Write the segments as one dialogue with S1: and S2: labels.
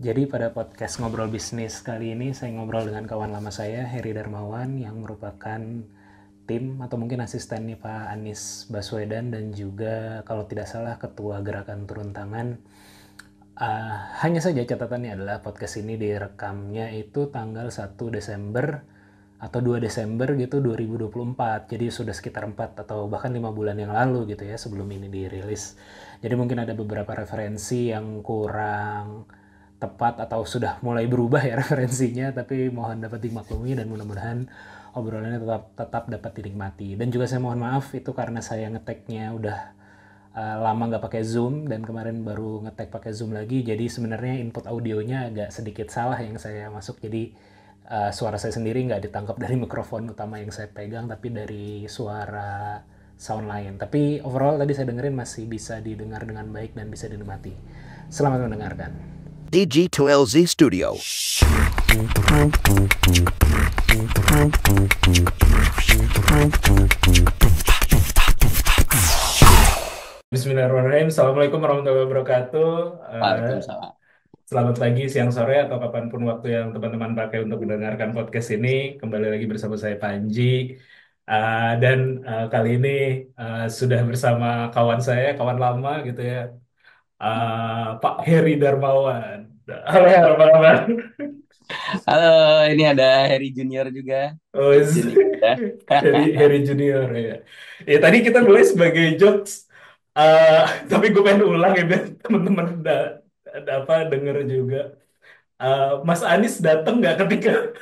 S1: Jadi pada podcast Ngobrol Bisnis kali ini saya ngobrol dengan kawan lama saya, Heri Darmawan, yang merupakan tim atau mungkin asistennya Pak Anies Baswedan dan juga kalau tidak salah Ketua Gerakan Turun Tangan. Hanya saja catatannya adalah podcast ini direkamnya itu tanggal 1 Desember atau 2 Desember gitu 2024. Jadi sudah sekitar 4 atau bahkan 5 bulan yang lalu gitu ya sebelum ini dirilis. Jadi mungkin ada beberapa referensi yang kurang tepat atau sudah mulai berubah ya referensinya, tapi mohon dapat dimaklumi dan mudah-mudahan obrolannya tetap dapat dinikmati. Dan juga saya mohon maaf itu karena saya ngeteknya udah lama nggak pakai Zoom dan kemarin baru ngetek pakai Zoom lagi, jadi sebenarnya input audionya agak sedikit salah yang saya masuk. Jadi suara saya sendiri nggak ditangkap dari mikrofon utama yang saya pegang tapi dari suara sound lain. Tapi overall tadi saya dengerin masih bisa didengar dengan baik dan bisa dinikmati. Selamat mendengarkan.
S2: DG2LZ Studio.
S1: Bismillahirrahmanirrahim. Assalamualaikum warahmatullahi wabarakatuh.
S3: Waalaikumsalam.
S1: Selamat pagi, siang, sore, atau kapanpun waktu yang teman-teman pakai untuk mendengarkan podcast ini. Kembali lagi bersama saya Panji. Dan kali ini sudah bersama kawan saya, kawan lama gitu ya, Pak Heri Darmawan. Halo, apa kabar?
S3: Halo, ini ada Harry Junior juga.
S1: Oh,
S3: Junior ya.
S1: Heri Junior ya. Ya tadi kita mulai sebagai jokes, eh, tapi gue pengen ulang ya biar teman-teman ada apa denger juga. Mas Anies datang nggak ketika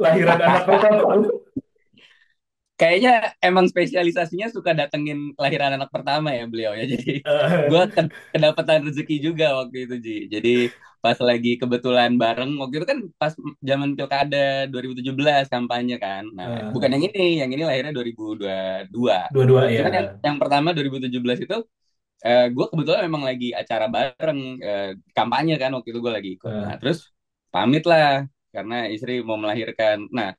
S1: lahiran anak pertama?
S3: Kayaknya emang spesialisasinya suka datengin lahiran anak pertama ya beliau ya. Jadi gue
S1: Eh,
S3: kedapatan rezeki juga waktu itu Ji. Jadi pas lagi kebetulan bareng waktu itu kan pas zaman Pilkada 2017 kampanye kan. Nah, bukan
S1: eh,
S3: yang ini lahirnya 2022.
S1: Dua-dua
S3: Cuman yang,
S1: ya.
S3: yang pertama 2017 itu gue kebetulan memang lagi acara bareng kampanye kan waktu itu gue lagi ikut. Nah,
S1: Eh,
S3: terus pamit lah karena istri mau melahirkan. Nah,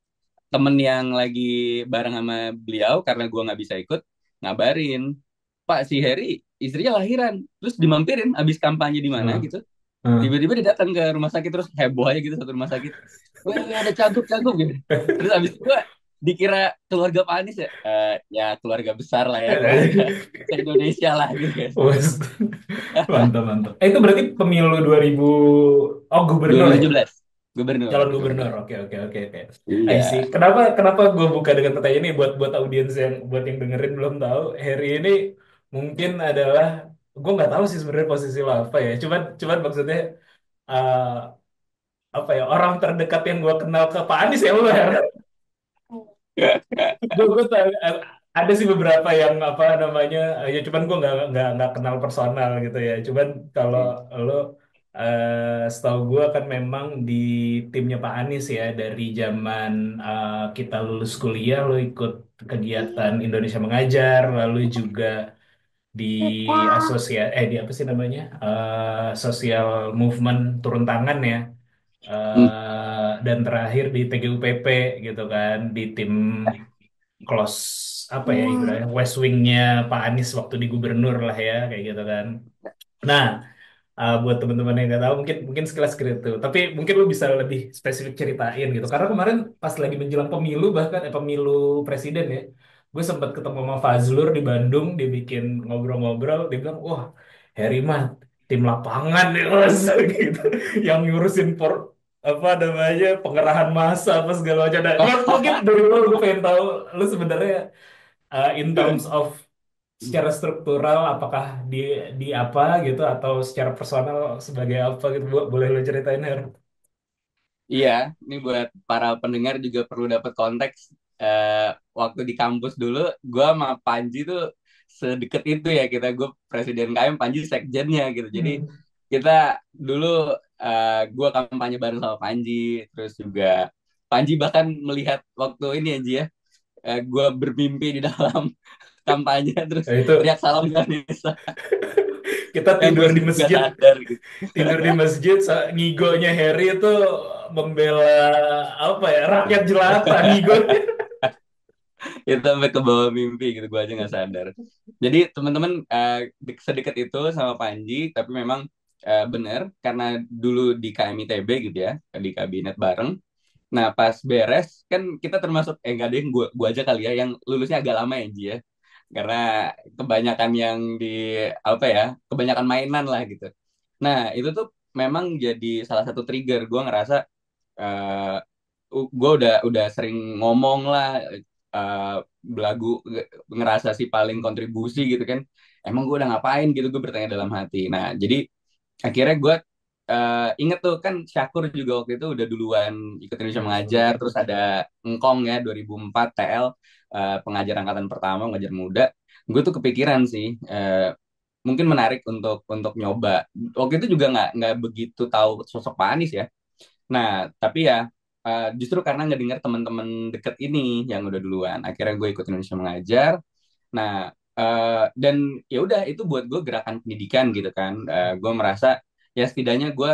S3: temen yang lagi bareng sama beliau karena gue nggak bisa ikut ngabarin, Pak si Heri istrinya lahiran, terus dimampirin abis kampanye di mana
S1: eh,
S3: gitu,
S1: eh.
S3: tiba-tiba dia datang ke rumah sakit terus heboh aja gitu satu rumah sakit, weh ada cagup-cagup gitu, terus abis itu gue dikira keluarga Pak Anies ya. Ya keluarga besar lah ya, keluarga se Indonesia lah gitu kan.
S1: Wes, mantap mantap. Itu berarti pemilu 2000, oh
S3: dua
S1: gubernur
S3: ribu
S1: ya?
S3: tujuh belas gubernur
S1: Calon gubernur.
S3: gubernur
S1: Oke oke oke oke. I see.
S3: Iya.
S1: Kenapa gue buka dengan pertanyaan ini buat audiens yang buat yang dengerin belum tahu. Harry ini mungkin adalah, gue nggak tahu sih sebenarnya posisi lo apa ya. Cuman maksudnya eh, apa ya, orang terdekat yang gue kenal ke Pak Anies ya lo ya. Gue tahu, ada sih beberapa yang apa namanya, ya cuman gue nggak kenal personal gitu ya. Cuman kalau lo, setahu gue kan memang di timnya Pak Anies ya dari zaman kita lulus kuliah lo ikut kegiatan Indonesia Mengajar, lalu juga di di apa sih namanya, sosial movement turun tangan ya. Dan terakhir di TGUPP gitu kan, di tim close apa ya ibaratnya West Wing-nya Pak Anies waktu di gubernur lah ya kayak gitu kan. Nah, buat teman-teman yang nggak tahu mungkin mungkin sekilas gitu. Tapi mungkin lu bisa lebih spesifik ceritain gitu. Karena kemarin pas lagi menjelang pemilu, bahkan pemilu presiden ya, gue sempat ketemu sama Fazlur di Bandung, dia bikin ngobrol-ngobrol, dia bilang, wah, Heri mah tim lapangan nih mas, gitu, yang ngurusin apa namanya pengerahan massa apa segala macam. Nah, mungkin dari lu gue pengen tahu lu sebenarnya in terms of secara struktural apakah di apa gitu atau secara personal sebagai apa gitu. Boleh lo ceritain Her?
S3: Iya, ini buat para pendengar juga perlu dapat konteks. Waktu di kampus dulu, gue sama Panji tuh sedekat itu ya kita. Gue presiden KM, Panji sekjennya gitu. Jadi
S1: Hmm.
S3: kita dulu gue kampanye bareng sama Panji, terus juga Panji bahkan melihat waktu ini aja ya, gue bermimpi di dalam kampanye terus
S1: Nah, itu
S3: teriak salam Ganesha
S1: kita
S3: yang gue
S1: tidur di
S3: sendiri nggak
S1: masjid,
S3: sadar gitu.
S1: ngigonya Harry itu membela apa ya, rakyat jelata ngigonya.
S3: Itu sampai ke bawah mimpi gitu gue aja nggak sadar. Jadi teman-teman sedekat itu sama Panji, tapi memang bener karena dulu di KMITB gitu ya, di kabinet bareng. Nah, pas beres kan kita termasuk enggak deh, gua aja kali ya yang lulusnya agak lama ya, Ji ya. Karena kebanyakan yang di apa ya, kebanyakan mainan lah gitu. Nah, itu tuh memang jadi salah satu trigger gue ngerasa eh gue udah sering ngomong lah, eh belagu, ngerasa sih paling kontribusi gitu kan. Emang gue udah ngapain gitu, gue bertanya dalam hati. Nah, jadi akhirnya gue inget tuh kan Syakur juga waktu itu udah duluan ikut Indonesia Mengajar, terus ada Engkong ya 2004 TL, pengajar angkatan pertama, pengajar muda. Gue tuh kepikiran sih, mungkin menarik untuk nyoba. Waktu itu juga nggak begitu tahu sosok Pak Anies ya. Nah, tapi ya justru karena ngedengar teman-teman deket ini yang udah duluan, akhirnya gue ikut Indonesia Mengajar. Nah, dan ya udah itu buat gue gerakan pendidikan gitu kan. Gue merasa ya setidaknya gue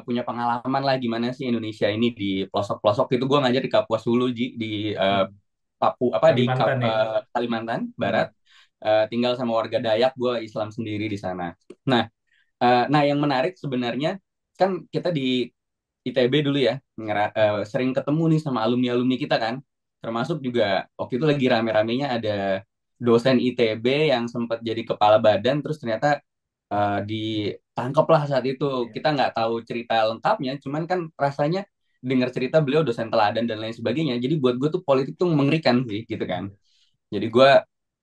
S3: punya pengalaman lah gimana sih Indonesia ini di pelosok-pelosok. Itu gue ngajar di Kapuas Hulu, di
S1: Hmm.
S3: Papua apa di
S1: Kalimantan ya.
S3: Kalimantan Barat.
S1: Hmm.
S3: Tinggal sama warga Dayak, gue Islam sendiri di sana. Nah, nah yang menarik sebenarnya kan kita di ITB dulu ya sering ketemu nih sama alumni-alumni kita kan. Termasuk juga waktu itu lagi rame-ramenya ada dosen ITB yang sempat jadi kepala badan, terus ternyata ditangkap lah saat itu.
S1: Iya.
S3: Kita nggak tahu cerita lengkapnya, cuman kan rasanya dengar cerita beliau dosen teladan dan lain sebagainya. Jadi buat gue tuh politik tuh mengerikan sih gitu kan.
S1: Iya.
S3: Jadi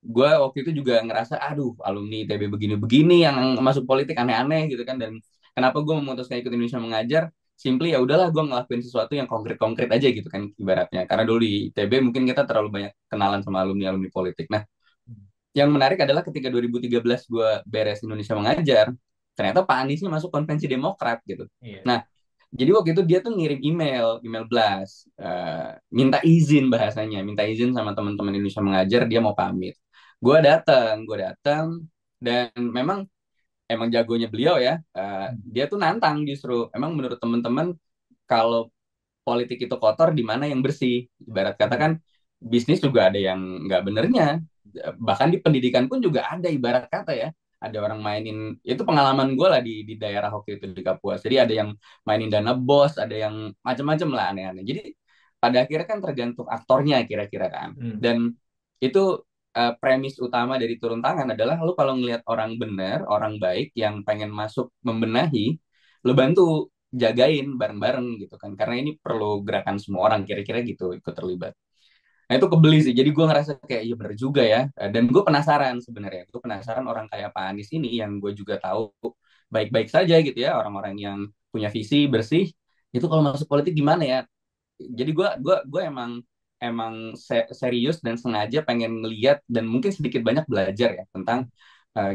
S3: gue waktu itu juga ngerasa, aduh alumni ITB begini-begini yang masuk politik aneh-aneh gitu kan. Dan kenapa gue memutuskan ikut Indonesia Mengajar? Simply ya udahlah gue ngelakuin sesuatu yang konkret-konkret aja gitu kan ibaratnya. Karena dulu di ITB mungkin kita terlalu banyak kenalan sama alumni-alumni politik. Nah,
S1: Hmm.
S3: yang menarik adalah ketika 2013 gue beres Indonesia Mengajar, ternyata Pak Aniesnya masuk konvensi Demokrat gitu.
S1: Iya.
S3: Nah, jadi waktu itu dia tuh ngirim email blast, minta izin bahasanya, minta izin sama teman-teman Indonesia Mengajar, dia mau pamit. Gue datang, dan emang jagonya beliau ya.
S1: Hmm.
S3: Dia tuh nantang justru. Emang menurut teman-teman kalau politik itu kotor, di mana yang bersih? Ibarat kata
S1: Iya.
S3: kan bisnis juga ada yang nggak benernya. Bahkan di pendidikan pun juga ada ibarat kata ya. Ada orang mainin, itu pengalaman gue lah di daerah waktu itu di Kapuas. Jadi ada yang mainin dana bos, ada yang macam-macam lah aneh-aneh. Jadi pada akhirnya kan tergantung aktornya kira-kira kan.
S1: Hmm.
S3: Dan itu premis utama dari turun tangan adalah lu kalau ngelihat orang benar, orang baik yang pengen masuk membenahi, lu bantu jagain bareng-bareng gitu kan, karena ini perlu gerakan semua orang kira-kira gitu ikut terlibat. Nah itu kebeli sih, jadi gue ngerasa kayak iya bener juga ya. Dan gue penasaran sebenarnya, gue penasaran orang kayak Pak Anies ini yang gue juga tahu baik-baik saja gitu ya, orang-orang yang punya visi bersih, itu kalau masuk politik gimana ya. Jadi gue emang emang serius dan sengaja pengen ngeliat dan mungkin sedikit banyak belajar ya tentang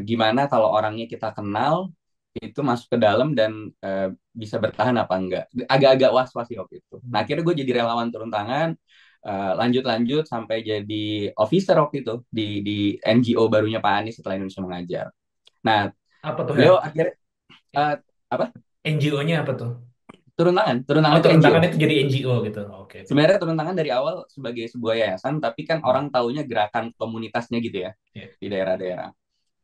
S3: gimana kalau orangnya kita kenal itu masuk ke dalam dan bisa bertahan apa enggak. Agak-agak was-was sih waktu itu. Nah
S1: Hmm.
S3: akhirnya gue jadi relawan turun tangan, lanjut-lanjut sampai jadi officer waktu itu di NGO barunya Pak Anies setelah Indonesia Mengajar. Nah
S1: Apa tuh, Her?
S3: beliau akhirnya uh, apa
S1: NGO-nya apa tuh?
S3: turun
S1: Oh,
S3: tangan itu
S1: turun
S3: NGO.
S1: tangan itu jadi NGO gitu. Oke, oke.
S3: Sebenarnya turun tangan dari awal sebagai sebuah yayasan, tapi kan
S1: Hmm.
S3: orang taunya gerakan komunitasnya gitu ya
S1: Iya.
S3: di daerah-daerah.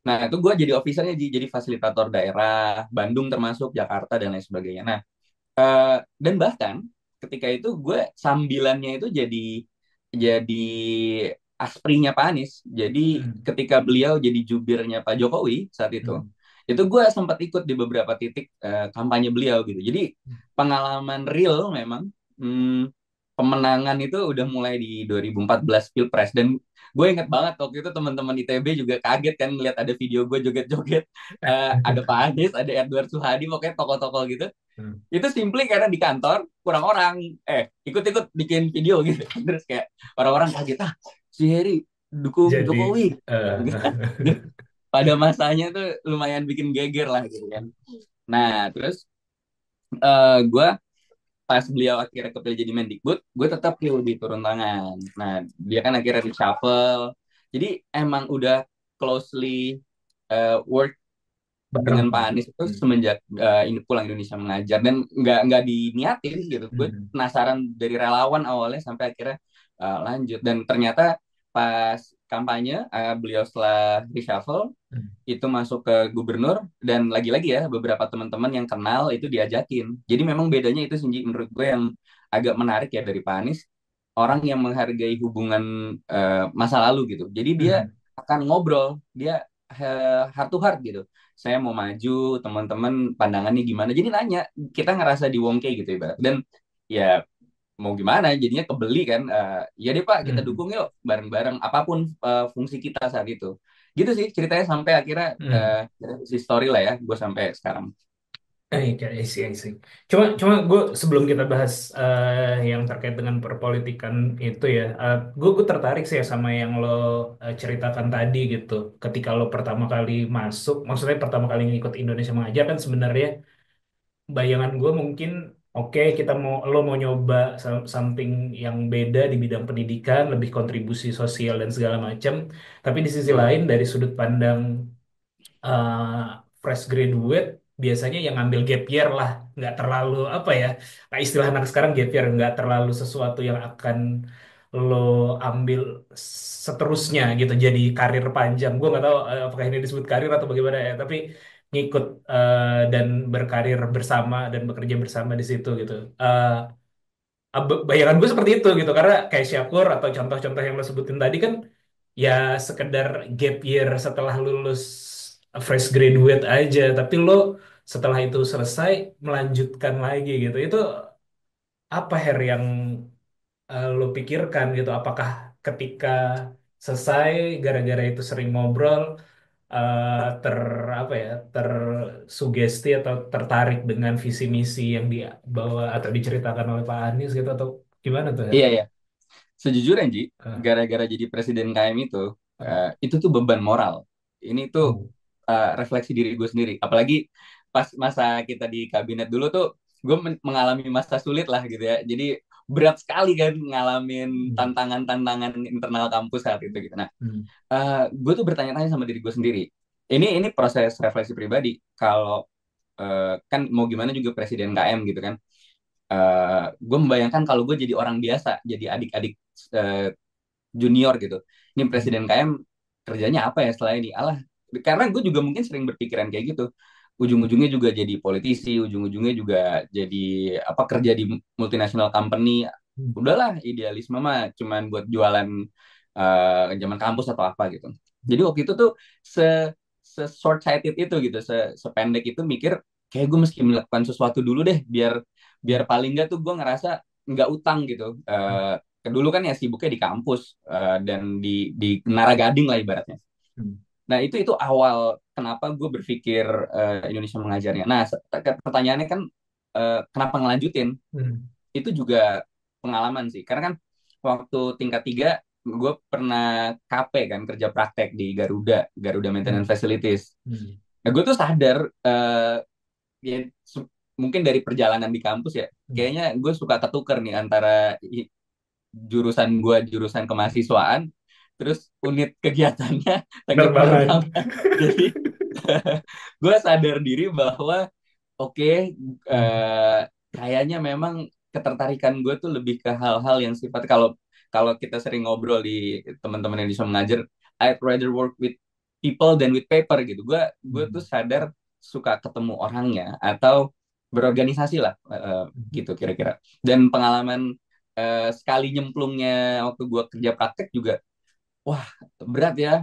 S3: Nah itu gue jadi officernya, jadi fasilitator daerah Bandung termasuk Jakarta dan lain sebagainya. Nah dan bahkan ketika itu gue sambilannya itu jadi asprinya Pak Anies. Jadi
S1: Hmm.
S3: ketika beliau jadi jubirnya Pak Jokowi saat
S1: Hmm.
S3: itu gue sempat ikut di beberapa titik kampanye beliau gitu. Jadi pengalaman real memang, hmm, pemenangan itu udah mulai di 2014 Pilpres. Dan gue inget banget waktu itu teman-teman ITB juga kaget kan ngeliat ada video gue joget-joget. Ada Pak Anies, ada Edward Suhadi, pokoknya tokoh-tokoh gitu.
S1: Hmm.
S3: Itu simply karena di kantor kurang orang, ikut-ikut bikin video gitu. Terus kayak orang-orang kaget, ah si Heri dukung
S1: Jadi,
S3: Jokowi.
S1: eh,
S3: Pada masanya tuh lumayan bikin geger lah gitu kan. Nah terus gue pas beliau akhirnya kepilih jadi Mendikbud, gue tetap di turun tangan. Nah dia kan akhirnya reshuffle. Jadi emang udah closely work
S1: bareng.
S3: dengan Pak Anies itu
S1: Hmm.
S3: semenjak ini pulang Indonesia Mengajar, dan nggak diniatin gitu. Gue
S1: Hmm.
S3: penasaran dari relawan awalnya sampai akhirnya lanjut, dan ternyata pas kampanye, beliau setelah reshuffle
S1: Hmm.
S3: itu masuk ke gubernur, dan lagi-lagi ya beberapa teman-teman yang kenal itu diajakin. Jadi memang bedanya itu Sinji, menurut gue yang agak menarik ya dari Pak Anies, orang yang menghargai hubungan masa lalu gitu. Jadi dia
S1: Hmm.
S3: akan ngobrol, dia heart to heart gitu. Saya mau maju, teman-teman pandangannya gimana. Jadi nanya, kita ngerasa diwongke gitu ibarat. Dan ya mau gimana, jadinya kebeli kan. Ya deh Pak, kita
S1: Hmm.
S3: dukung yuk bareng-bareng apapun fungsi kita saat itu. Gitu sih ceritanya sampai akhirnya
S1: Hmm.
S3: si story lah ya, gue sampai sekarang.
S1: I see, I see. Cuma gue sebelum kita bahas yang terkait dengan perpolitikan itu ya, gue tertarik sih ya sama yang lo ceritakan tadi gitu. Ketika lo pertama kali masuk, maksudnya pertama kali ngikut Indonesia Mengajar kan sebenarnya bayangan gue mungkin oke kita lo mau nyoba something yang beda di bidang pendidikan, lebih kontribusi sosial dan segala macam. Tapi di sisi
S3: Hmm.
S1: lain dari sudut pandang eh, fresh graduate biasanya yang ngambil gap year lah, nggak terlalu apa ya, nah istilah anak sekarang gap year nggak terlalu sesuatu yang akan lo ambil seterusnya gitu jadi karir panjang. Gue nggak tahu apakah ini disebut karir atau bagaimana ya, tapi ngikut dan berkarir bersama dan bekerja bersama di situ gitu. Bayangan gue seperti itu gitu karena kayak Syakur atau contoh-contoh yang lo sebutin tadi kan ya sekedar gap year setelah lulus fresh graduate aja, tapi lo setelah itu selesai melanjutkan lagi gitu. Itu apa Her yang lo pikirkan gitu? Apakah ketika selesai gara-gara itu sering ngobrol ter apa ya tersugesti atau tertarik dengan visi misi yang dibawa atau diceritakan oleh Pak Anies gitu atau gimana tuh Her?
S3: Iya ya, sejujurnya Ji,
S1: Ah,
S3: gara-gara jadi presiden KM
S1: ah,
S3: itu tuh beban moral. Ini tuh
S1: oh,
S3: refleksi diri gue sendiri. Apalagi pas masa kita di kabinet dulu tuh, gue mengalami masa sulit lah gitu ya. Jadi berat sekali kan ngalamin
S1: hmm,
S3: tantangan-tantangan internal kampus saat itu gitu. Nah,
S1: hmm,
S3: gue tuh bertanya-tanya sama diri gue sendiri. Ini proses refleksi pribadi. Kalau kan mau gimana juga presiden KM gitu kan. Gue membayangkan kalau gue jadi orang biasa, jadi adik-adik eh, junior gitu. Ini
S1: hmm,
S3: presiden KM kerjanya apa ya setelah ini? Alah, karena gue juga mungkin sering berpikiran kayak gitu. Ujung-ujungnya juga jadi politisi, ujung-ujungnya juga jadi apa kerja di multinational company.
S1: hmm,
S3: Udahlah, idealisme mah cuman buat jualan zaman kampus atau apa gitu. Jadi waktu itu tuh se short sighted itu gitu, sependek itu mikir kayak gue mesti melakukan sesuatu dulu deh biar biar
S1: hmm,
S3: paling nggak tuh gue ngerasa nggak utang gitu. Dulu kan ya sibuknya di kampus dan di Menara Gading lah ibaratnya.
S1: hmm,
S3: Nah itu awal kenapa gue berpikir Indonesia mengajarnya. Nah pertanyaannya kan kenapa ngelanjutin?
S1: hmm,
S3: Itu juga pengalaman sih. Karena kan waktu tingkat 3 gue pernah KP kan kerja praktek di Garuda
S1: hmm,
S3: Maintenance Facilities.
S1: hmm,
S3: Nah gue tuh sadar ya mungkin dari perjalanan di kampus ya,
S1: hmm.
S3: kayaknya gue suka ketuker nih antara jurusan gue jurusan kemahasiswaan, terus unit kegiatannya teknik
S1: Penerbangan.
S3: penerbangan. Jadi gue sadar diri bahwa oke,
S1: Hmm,
S3: kayaknya memang ketertarikan gue tuh lebih ke hal-hal yang sifat kalau kalau kita sering ngobrol di teman-teman yang bisa mengajar, I'd rather work with people than with paper gitu. Gue tuh
S1: hmm,
S3: sadar suka ketemu orangnya atau berorganisasi lah
S1: hmm,
S3: gitu kira-kira. Dan pengalaman sekali nyemplungnya waktu gue kerja praktek juga, wah berat ya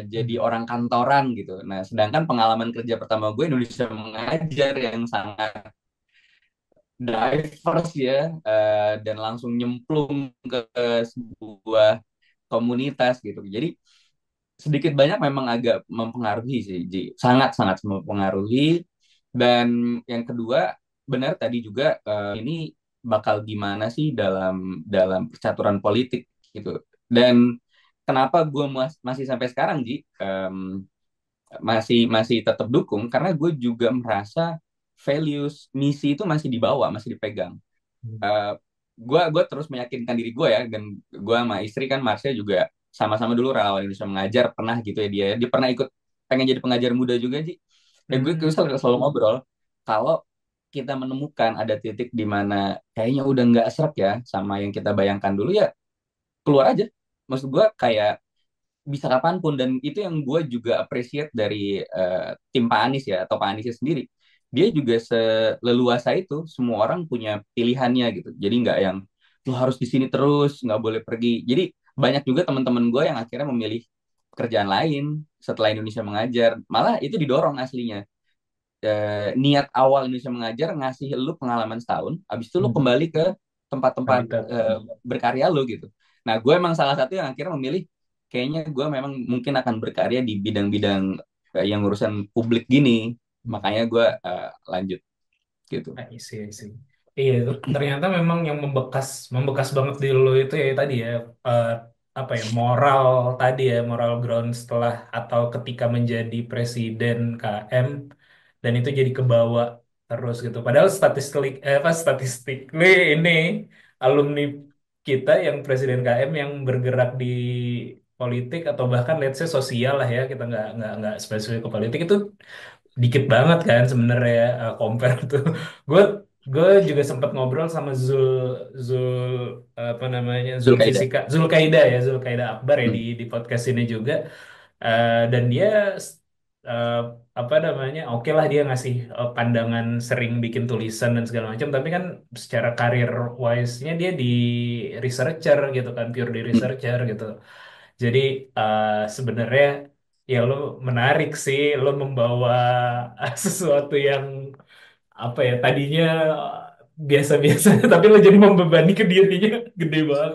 S3: jadi
S1: hmm,
S3: orang kantoran gitu. Nah, sedangkan pengalaman kerja pertama gue Indonesia mengajar yang sangat diverse ya dan langsung nyemplung ke sebuah komunitas gitu. Jadi sedikit banyak memang agak mempengaruhi sih, Ji. Sangat-sangat mempengaruhi. Dan yang kedua, benar tadi juga ini bakal gimana sih dalam dalam percaturan politik gitu. Dan kenapa gue masih sampai sekarang, Ji, masih masih tetap dukung karena gue juga merasa values misi itu masih dibawa, masih dipegang.
S1: hmm,
S3: Gue terus meyakinkan diri gue ya, dan gue sama istri kan Marsha juga sama-sama dulu relawan Indonesia mengajar pernah gitu ya, dia pernah ikut pengen jadi pengajar muda juga sih. Gue
S1: hmm,
S3: selalu ngobrol kalau kita menemukan ada titik di mana kayaknya udah nggak seret ya sama yang kita bayangkan dulu, ya keluar aja. Maksud gue kayak bisa kapanpun. Dan itu yang gue juga appreciate dari tim Pak Anies ya, atau Pak Aniesnya sendiri. Dia juga seleluasa itu, semua orang punya pilihannya gitu. Jadi nggak yang lo harus di sini terus, nggak boleh pergi. Jadi banyak juga teman-teman gue yang akhirnya memilih pekerjaan lain setelah Indonesia Mengajar. Malah itu didorong aslinya. Niat awal Indonesia Mengajar ngasih lu pengalaman setahun, habis itu lu
S1: Hmm.
S3: kembali ke tempat-tempat
S1: Habitat.
S3: berkarya lu gitu. Nah, gue emang salah satu yang akhirnya memilih, kayaknya gue memang mungkin akan berkarya di bidang-bidang yang urusan publik gini, makanya gue lanjut gitu.
S1: I see. Iya, ternyata memang yang membekas membekas banget di lu itu ya tadi ya, eh, apa ya, moral tadi ya, moral ground setelah atau ketika menjadi presiden KM, dan itu jadi kebawa terus gitu. Padahal statistik nih ini alumni kita yang presiden KM yang bergerak di politik atau bahkan let's say sosial lah ya, kita nggak spesifik ke politik, itu dikit banget kan sebenarnya, compare tuh. gue gue juga sempat ngobrol sama Zul Zul apa namanya,
S3: Zulkaida.
S1: Zulkaida ya, Zulkaida Akbar ya,
S3: Hmm.
S1: di podcast ini juga. Dan dia eh, apa namanya, oke lah dia ngasih pandangan, sering bikin tulisan dan segala macam, tapi kan secara karir wise-nya dia di researcher gitu kan, pure di
S3: Hmm.
S1: researcher gitu. Jadi sebenarnya ya lo menarik sih, lo membawa sesuatu yang apa ya, tadinya biasa-biasa tapi lo jadi membebani ke dirinya gede banget.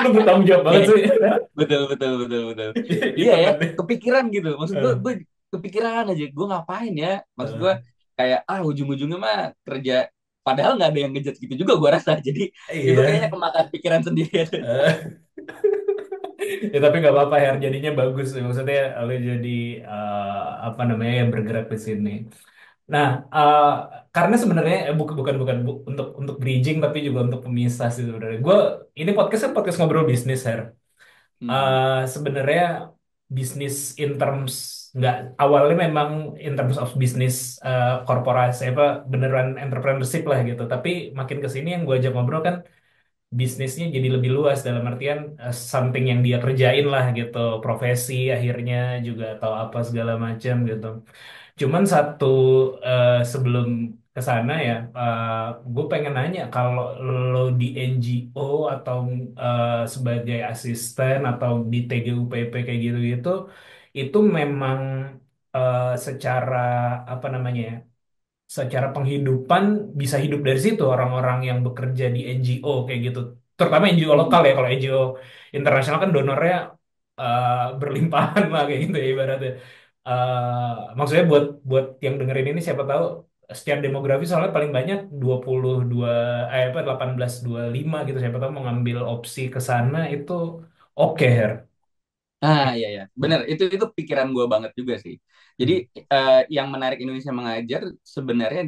S1: Lo bertanggung jawab banget
S3: Iya,
S1: sih.
S3: betul betul betul betul. Iya ya,
S1: Hitungannya.
S3: kepikiran gitu. Maksud gue,
S1: Eh,
S3: kepikiran aja. Gue ngapain ya? Maksud gue
S1: eh,
S3: kayak ujung-ujungnya mah kerja. Padahal nggak ada yang ngejudge gitu juga gue rasa. Jadi itu kayaknya
S1: iya.
S3: kemakan pikiran sendiri aja.
S1: Eh, ya tapi nggak apa-apa ya, jadinya bagus maksudnya lo jadi apa namanya, yang bergerak di sini. Nah, karena sebenarnya bukan bukan bukan untuk bridging tapi juga untuk pemisah sih sebenarnya. Gue ini podcast kan podcast ngobrol bisnis, Her.
S3: Hmm.
S1: Sebenarnya bisnis in terms, nggak, awalnya memang in terms of bisnis, korporasi apa, beneran entrepreneurship lah gitu. Tapi makin ke sini yang gue ajak ngobrol kan bisnisnya jadi lebih luas, dalam artian something yang dia kerjain lah gitu, profesi akhirnya juga atau apa segala macam gitu. Cuman satu, sebelum ke sana ya, gue pengen nanya, kalau lo di NGO atau sebagai asisten atau di TGUPP kayak gitu-gitu, itu memang secara apa namanya ya, secara penghidupan bisa hidup dari situ orang-orang yang bekerja di NGO kayak gitu, terutama NGO lokal
S3: Hmm.
S1: ya. Kalau NGO internasional kan donornya berlimpahan lah kayak gitu ya ibaratnya. Maksudnya buat buat yang dengerin ini, siapa tahu secara demografi soalnya paling banyak 22 apa 18-25 gitu, siapa tahu mau ngambil opsi ke sana itu oke, Her.
S3: Iya ya, bener. Itu pikiran gue banget juga sih. Jadi
S1: Hmm.
S3: yang menarik Indonesia Mengajar sebenarnya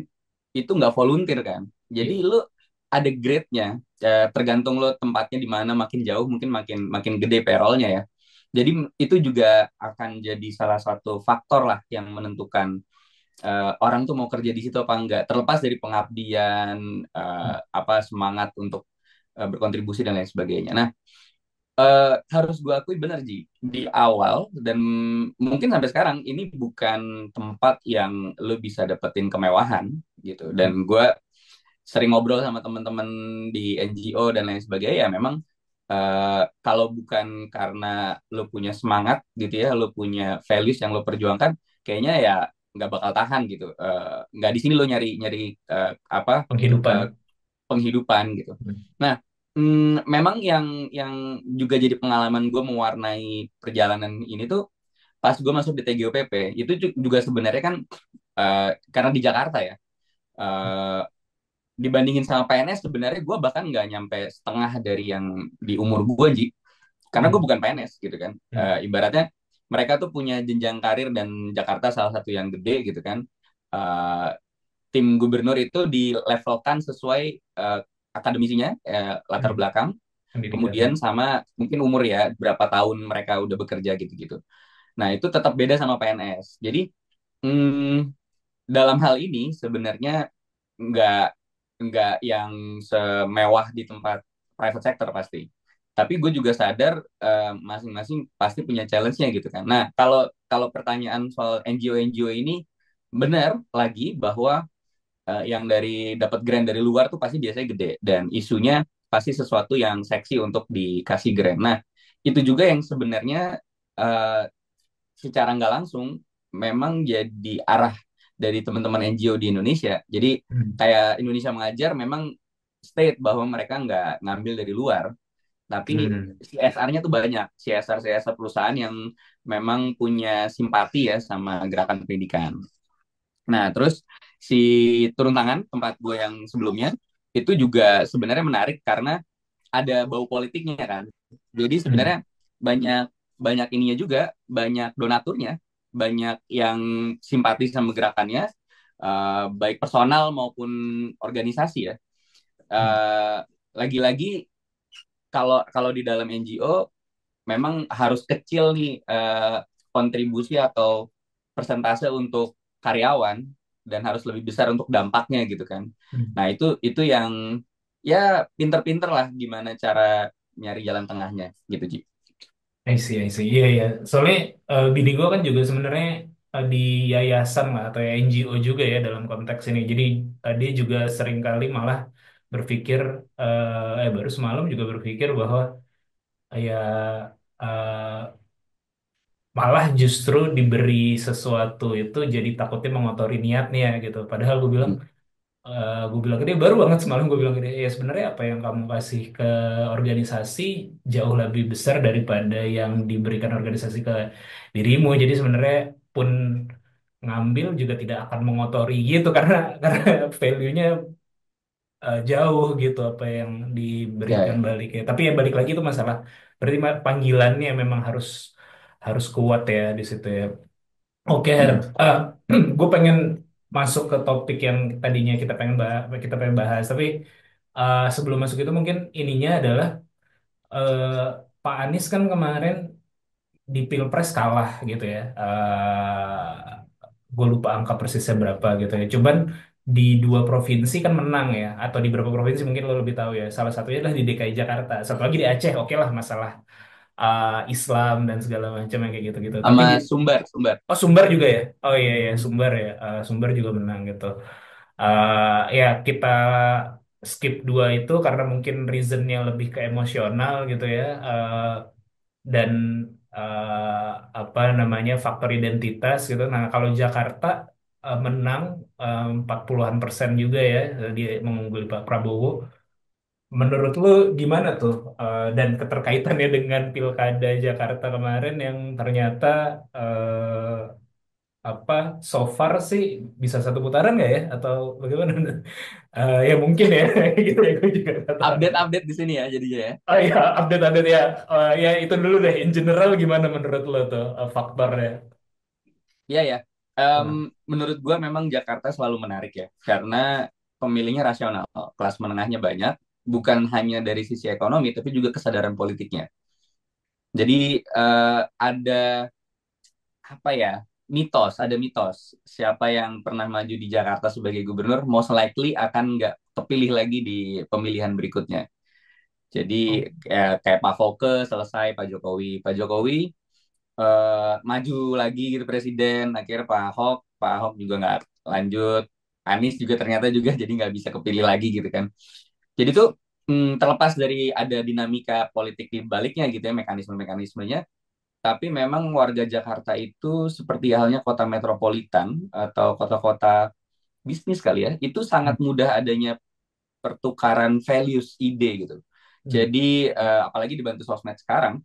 S3: itu nggak volunteer kan. Jadi
S1: Iya.
S3: lu ada grade-nya, tergantung lo tempatnya di mana, makin jauh mungkin makin makin gede payroll-nya ya. Jadi itu juga akan jadi salah satu faktor lah yang menentukan orang tuh mau kerja di situ apa enggak. Terlepas dari pengabdian, apa semangat untuk berkontribusi dan lain sebagainya. Nah, harus gue akui bener Ji, di awal dan mungkin sampai sekarang ini bukan tempat yang lo bisa dapetin kemewahan gitu.
S1: Hmm.
S3: Dan gue sering ngobrol sama teman-teman di NGO dan lain sebagainya, ya memang kalau bukan karena lo punya semangat gitu ya, lo punya values yang lo perjuangkan, kayaknya ya nggak bakal tahan gitu. Nggak di sini lo nyari nyari apa
S1: Penghidupan.
S3: eh, penghidupan gitu.
S1: Hmm.
S3: Nah, memang yang juga jadi pengalaman gue mewarnai perjalanan ini tuh pas gue masuk di TGOPP itu juga sebenarnya kan karena di Jakarta ya, eh, dibandingin sama PNS sebenarnya gue bahkan nggak nyampe setengah dari yang di umur gue Ji, karena gue
S1: Hmm.
S3: bukan PNS gitu kan.
S1: Hmm.
S3: Ibaratnya mereka tuh punya jenjang karir dan Jakarta salah satu yang gede gitu kan. Eh, Tim gubernur itu dilevelkan sesuai akademisinya, latar
S1: Hmm.
S3: belakang,
S1: Pendidikan.
S3: kemudian sama mungkin umur ya, berapa tahun mereka udah bekerja gitu-gitu. Nah, itu tetap beda sama PNS. Jadi, hmm, dalam hal ini sebenarnya nggak nggak yang semewah di tempat private sector pasti. Tapi gue juga sadar masing-masing pasti punya challenge-nya gitu kan. Nah, kalau kalau pertanyaan soal NGO-NGO ini benar lagi bahwa yang dari dapat grant dari luar tuh pasti biasanya gede dan isunya pasti sesuatu yang seksi untuk dikasih grant. Nah, itu juga yang sebenarnya uh, secara nggak langsung memang jadi arah dari teman-teman NGO di Indonesia. Jadi
S1: Hmm.
S3: kayak Indonesia Mengajar memang state bahwa mereka nggak ngambil dari luar, tapi
S1: Hmm.
S3: CSR-nya tuh banyak, CSR perusahaan yang memang punya simpati ya sama gerakan pendidikan. Nah, terus si turun tangan tempat gue yang sebelumnya itu juga sebenarnya menarik karena ada bau politiknya kan. Jadi
S1: Hmm.
S3: sebenarnya banyak banyak ininya juga, banyak donaturnya, banyak yang simpati sama gerakannya, baik personal maupun organisasi ya.
S1: Hmm.
S3: Eh, Lagi-lagi kalau kalau di dalam NGO memang harus kecil nih kontribusi atau persentase untuk karyawan dan harus lebih besar untuk dampaknya gitu kan.
S1: Hmm.
S3: Nah, itu yang ya pinter-pinter lah gimana cara nyari jalan tengahnya gitu, Ji.
S1: I see, I see. Iya, iya. Soalnya bini gue kan juga sebenarnya di yayasan lah atau ya NGO juga ya dalam konteks ini. Jadi dia juga sering kali malah berpikir, baru semalam juga berpikir bahwa ya eh, malah justru diberi sesuatu itu jadi takutnya mengotori niatnya gitu. Padahal gue bilang ke dia baru banget semalam gue bilang ke dia ya sebenarnya apa yang kamu kasih ke organisasi jauh lebih besar daripada yang diberikan organisasi ke dirimu. Jadi sebenarnya pun ngambil juga tidak akan mengotori gitu karena value-nya jauh gitu apa yang
S3: Ya,
S1: diberikan
S3: ya.
S1: baliknya. Tapi ya balik lagi itu masalah berarti panggilannya memang harus harus kuat ya di situ ya. Oke, Her.
S3: Mm-mm.
S1: Gue pengen masuk ke topik yang tadinya kita pengen bahas. Tapi sebelum masuk itu mungkin ininya adalah eh, Pak Anies kan kemarin di Pilpres kalah gitu ya. Gue lupa angka persisnya berapa gitu ya. Cuman di dua provinsi kan menang ya. Atau di beberapa provinsi mungkin lo lebih tahu ya. Salah satunya adalah di DKI Jakarta. Satu lagi di Aceh. Oke lah masalah Islam dan segala macam yang kayak gitu-gitu. Tapi
S3: Sama Sumbar, Sumbar.
S1: Oh Sumber juga ya? Oh iya ya Sumber ya. Sumber juga menang gitu. Ya kita skip dua itu karena mungkin reasonnya lebih ke emosional gitu ya. Dan apa namanya faktor identitas gitu. Nah kalau Jakarta menang 40-an% juga ya. Dia mengungguli Pak Prabowo. Menurut lu gimana tuh? Dan keterkaitannya dengan Pilkada Jakarta kemarin yang ternyata apa so far sih bisa satu putaran nggak ya atau bagaimana? Ya mungkin ya gitu ya gue juga nggak tahu.
S3: Update-update di sini ya jadinya ya.
S1: Oh ya update ya. Ya itu dulu deh. In general gimana menurut lo tuh faktornya?
S3: Iya ya. Em,
S1: Nah,
S3: Menurut gua memang Jakarta selalu menarik ya, karena pemilihnya rasional, kelas menengahnya banyak, bukan hanya dari sisi ekonomi, tapi juga kesadaran politiknya. Jadi ada apa ya, ada mitos. Siapa yang pernah maju di Jakarta sebagai gubernur, most likely akan nggak kepilih lagi di pemilihan berikutnya. Jadi
S1: oh,
S3: kayak Pak Foke selesai, Pak Jokowi maju lagi gitu presiden, akhirnya Pak Ahok juga nggak lanjut, Anies juga ternyata juga jadi nggak bisa kepilih lagi gitu kan. Jadi tuh terlepas dari ada dinamika politik di baliknya gitu ya, mekanisme-mekanismenya, tapi memang warga Jakarta itu seperti halnya kota metropolitan atau kota-kota bisnis kali ya, itu sangat mudah adanya pertukaran values ide gitu.
S1: hmm,
S3: Jadi apalagi dibantu sosmed sekarang,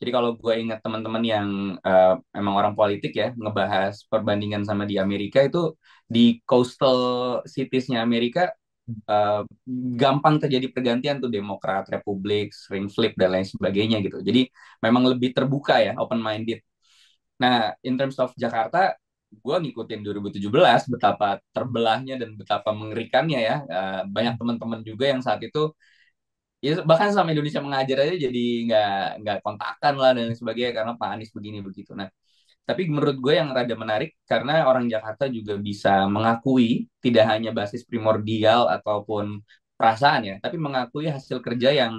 S3: jadi kalau gue ingat teman-teman yang emang orang politik ya, ngebahas perbandingan sama di Amerika itu, di coastal cities-nya Amerika eh, gampang terjadi pergantian tuh Demokrat, Republik, sering flip dan lain sebagainya gitu. Jadi memang lebih terbuka ya, open minded. Nah, in terms of Jakarta, gue ngikutin 2017 betapa terbelahnya dan betapa mengerikannya ya. Banyak
S1: hmm,
S3: teman-teman juga yang saat itu ya bahkan sama Indonesia Mengajar aja jadi nggak kontakan lah dan lain sebagainya karena Pak Anies begini begitu. Nah, tapi menurut gue yang rada menarik karena orang Jakarta juga bisa mengakui tidak hanya basis primordial ataupun perasaan ya, tapi mengakui hasil kerja yang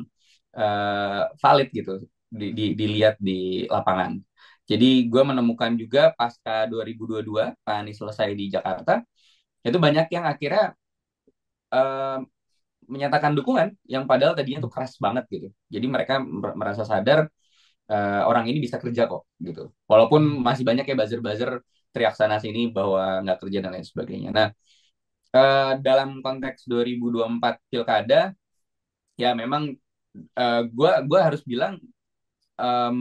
S3: valid gitu dilihat di lapangan. Jadi gue menemukan juga pasca 2022 Pak Anies selesai di Jakarta, itu banyak yang akhirnya eh, menyatakan dukungan yang padahal tadinya tuh keras banget gitu. Jadi mereka merasa sadar orang ini bisa kerja kok gitu. Walaupun masih banyak ya buzzer-buzzer teriak sana sini bahwa nggak kerja dan lain sebagainya. Nah, dalam konteks 2024 Pilkada, ya memang gua harus bilang em,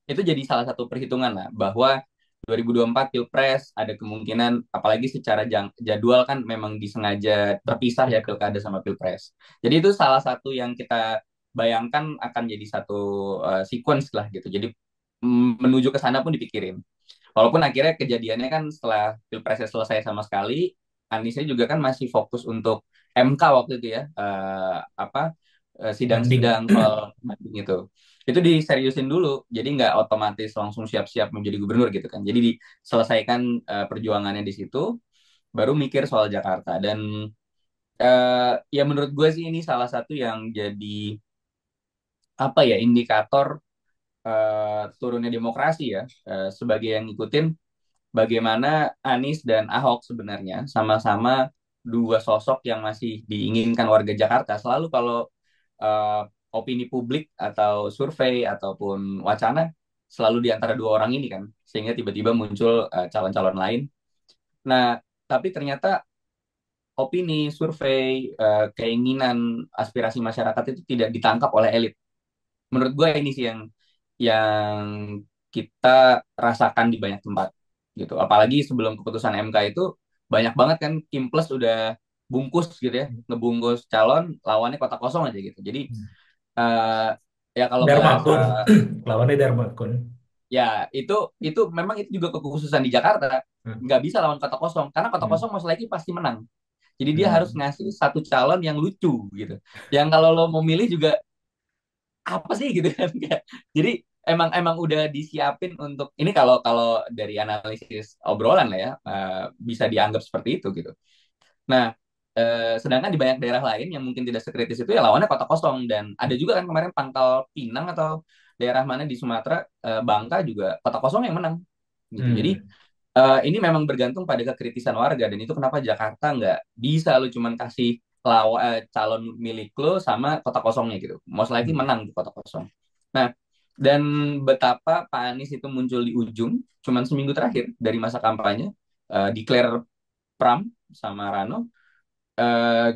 S3: itu jadi salah satu perhitungan lah bahwa 2024 Pilpres ada kemungkinan apalagi secara jadwal kan memang disengaja terpisah ya Pilkada sama Pilpres. Jadi itu salah satu yang kita bayangkan akan jadi satu sequence lah gitu. Jadi menuju ke sana pun dipikirin. Walaupun akhirnya kejadiannya kan setelah Pilpresnya selesai sama sekali, Aniesnya juga kan masih fokus untuk MK waktu itu ya, apa
S1: Banding.
S3: sidang-sidang soal banding itu. Itu diseriusin dulu, jadi nggak otomatis langsung siap-siap menjadi gubernur gitu kan. Jadi diselesaikan perjuangannya di situ, baru mikir soal Jakarta. Dan ya menurut gue sih ini salah satu yang jadi apa ya indikator turunnya demokrasi ya, sebagai yang ngikutin bagaimana Anies dan Ahok sebenarnya sama-sama dua sosok yang masih diinginkan warga Jakarta. Selalu kalau uh, opini publik atau survei ataupun wacana selalu di antara dua orang ini kan, sehingga tiba-tiba muncul calon-calon lain. Nah, tapi ternyata opini, survei, keinginan, aspirasi masyarakat itu tidak ditangkap oleh elit. Menurut gue ini sih yang kita rasakan di banyak tempat gitu. Apalagi sebelum keputusan MK itu banyak banget kan Kim Plus udah bungkus gitu ya, ngebungkus calon lawannya kota kosong aja gitu. Jadi eh, ya kalau bahasa
S1: Darmakun. Lawannya Darmakun.
S3: ya itu memang itu juga kekhususan di Jakarta.
S1: Hmm.
S3: Nggak bisa lawan kota kosong karena kota
S1: Hmm.
S3: kosong most likely pasti menang. Jadi dia harus
S1: Hmm.
S3: ngasih satu calon yang lucu gitu. Yang kalau lo mau milih juga apa sih gitu kan. Jadi emang emang udah disiapin untuk ini kalau kalau dari analisis obrolan lah ya bisa dianggap seperti itu gitu. Nah, sedangkan di banyak daerah lain yang mungkin tidak sekritis itu ya lawannya kota kosong dan ada juga kan kemarin Pangkal Pinang atau daerah mana di Sumatera Bangka juga kota kosong yang menang gitu. Jadi
S1: Hmm.
S3: ini memang bergantung pada kekritisan warga dan itu kenapa Jakarta nggak bisa lu cuman kasih calon milik lo sama kota kosongnya gitu. Most likely
S1: Hmm.
S3: menang di kota kosong. Nah, dan betapa Pak Anies itu muncul di ujung cuman seminggu terakhir dari masa kampanye declare Pram sama Rano.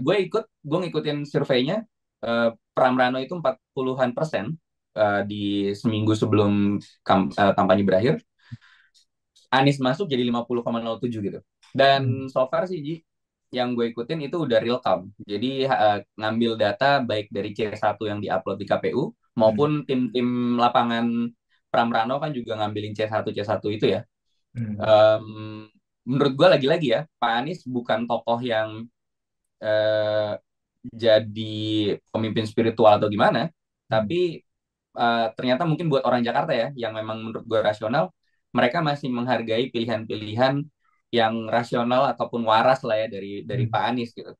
S3: Gue ngikutin surveinya Pram Rano itu 40-an% di seminggu sebelum kampanye berakhir. Anies masuk jadi 50,07 gitu. Dan
S1: Hmm.
S3: so far sih Ji, yang gue ikutin itu udah real count. Jadi ngambil data baik dari C1 yang diupload di KPU
S1: Hmm.
S3: maupun tim-tim lapangan Pramrano kan juga ngambilin C1 itu ya.
S1: Hmm.
S3: Em, Menurut gue lagi-lagi ya, Pak Anies bukan tokoh yang eh, jadi pemimpin spiritual atau gimana,
S1: Hmm.
S3: tapi ternyata mungkin buat orang Jakarta ya, yang memang menurut gue rasional, mereka masih menghargai pilihan-pilihan yang rasional ataupun waras lah ya dari
S1: Hmm.
S3: Pak Anies gitu.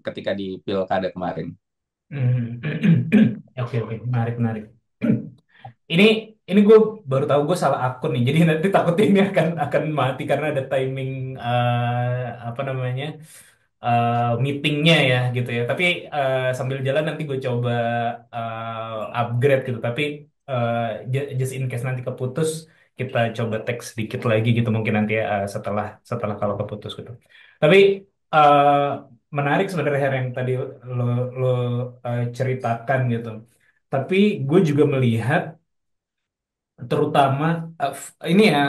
S3: Ketika di pilkada kemarin.
S1: Hmm. Oke, oke, menarik, menarik. Ini ini gue baru tahu gue salah akun nih. Jadi nanti takutnya ini akan mati karena ada timing apa namanya meetingnya ya gitu ya. Tapi sambil jalan nanti gue coba upgrade gitu. Tapi eh, just in case nanti keputus, kita coba teks sedikit lagi gitu mungkin nanti ya setelah setelah kalau keputus gitu. Tapi eh, menarik sebenarnya Her, yang tadi lo lo ceritakan gitu. Tapi gue juga melihat terutama ini ya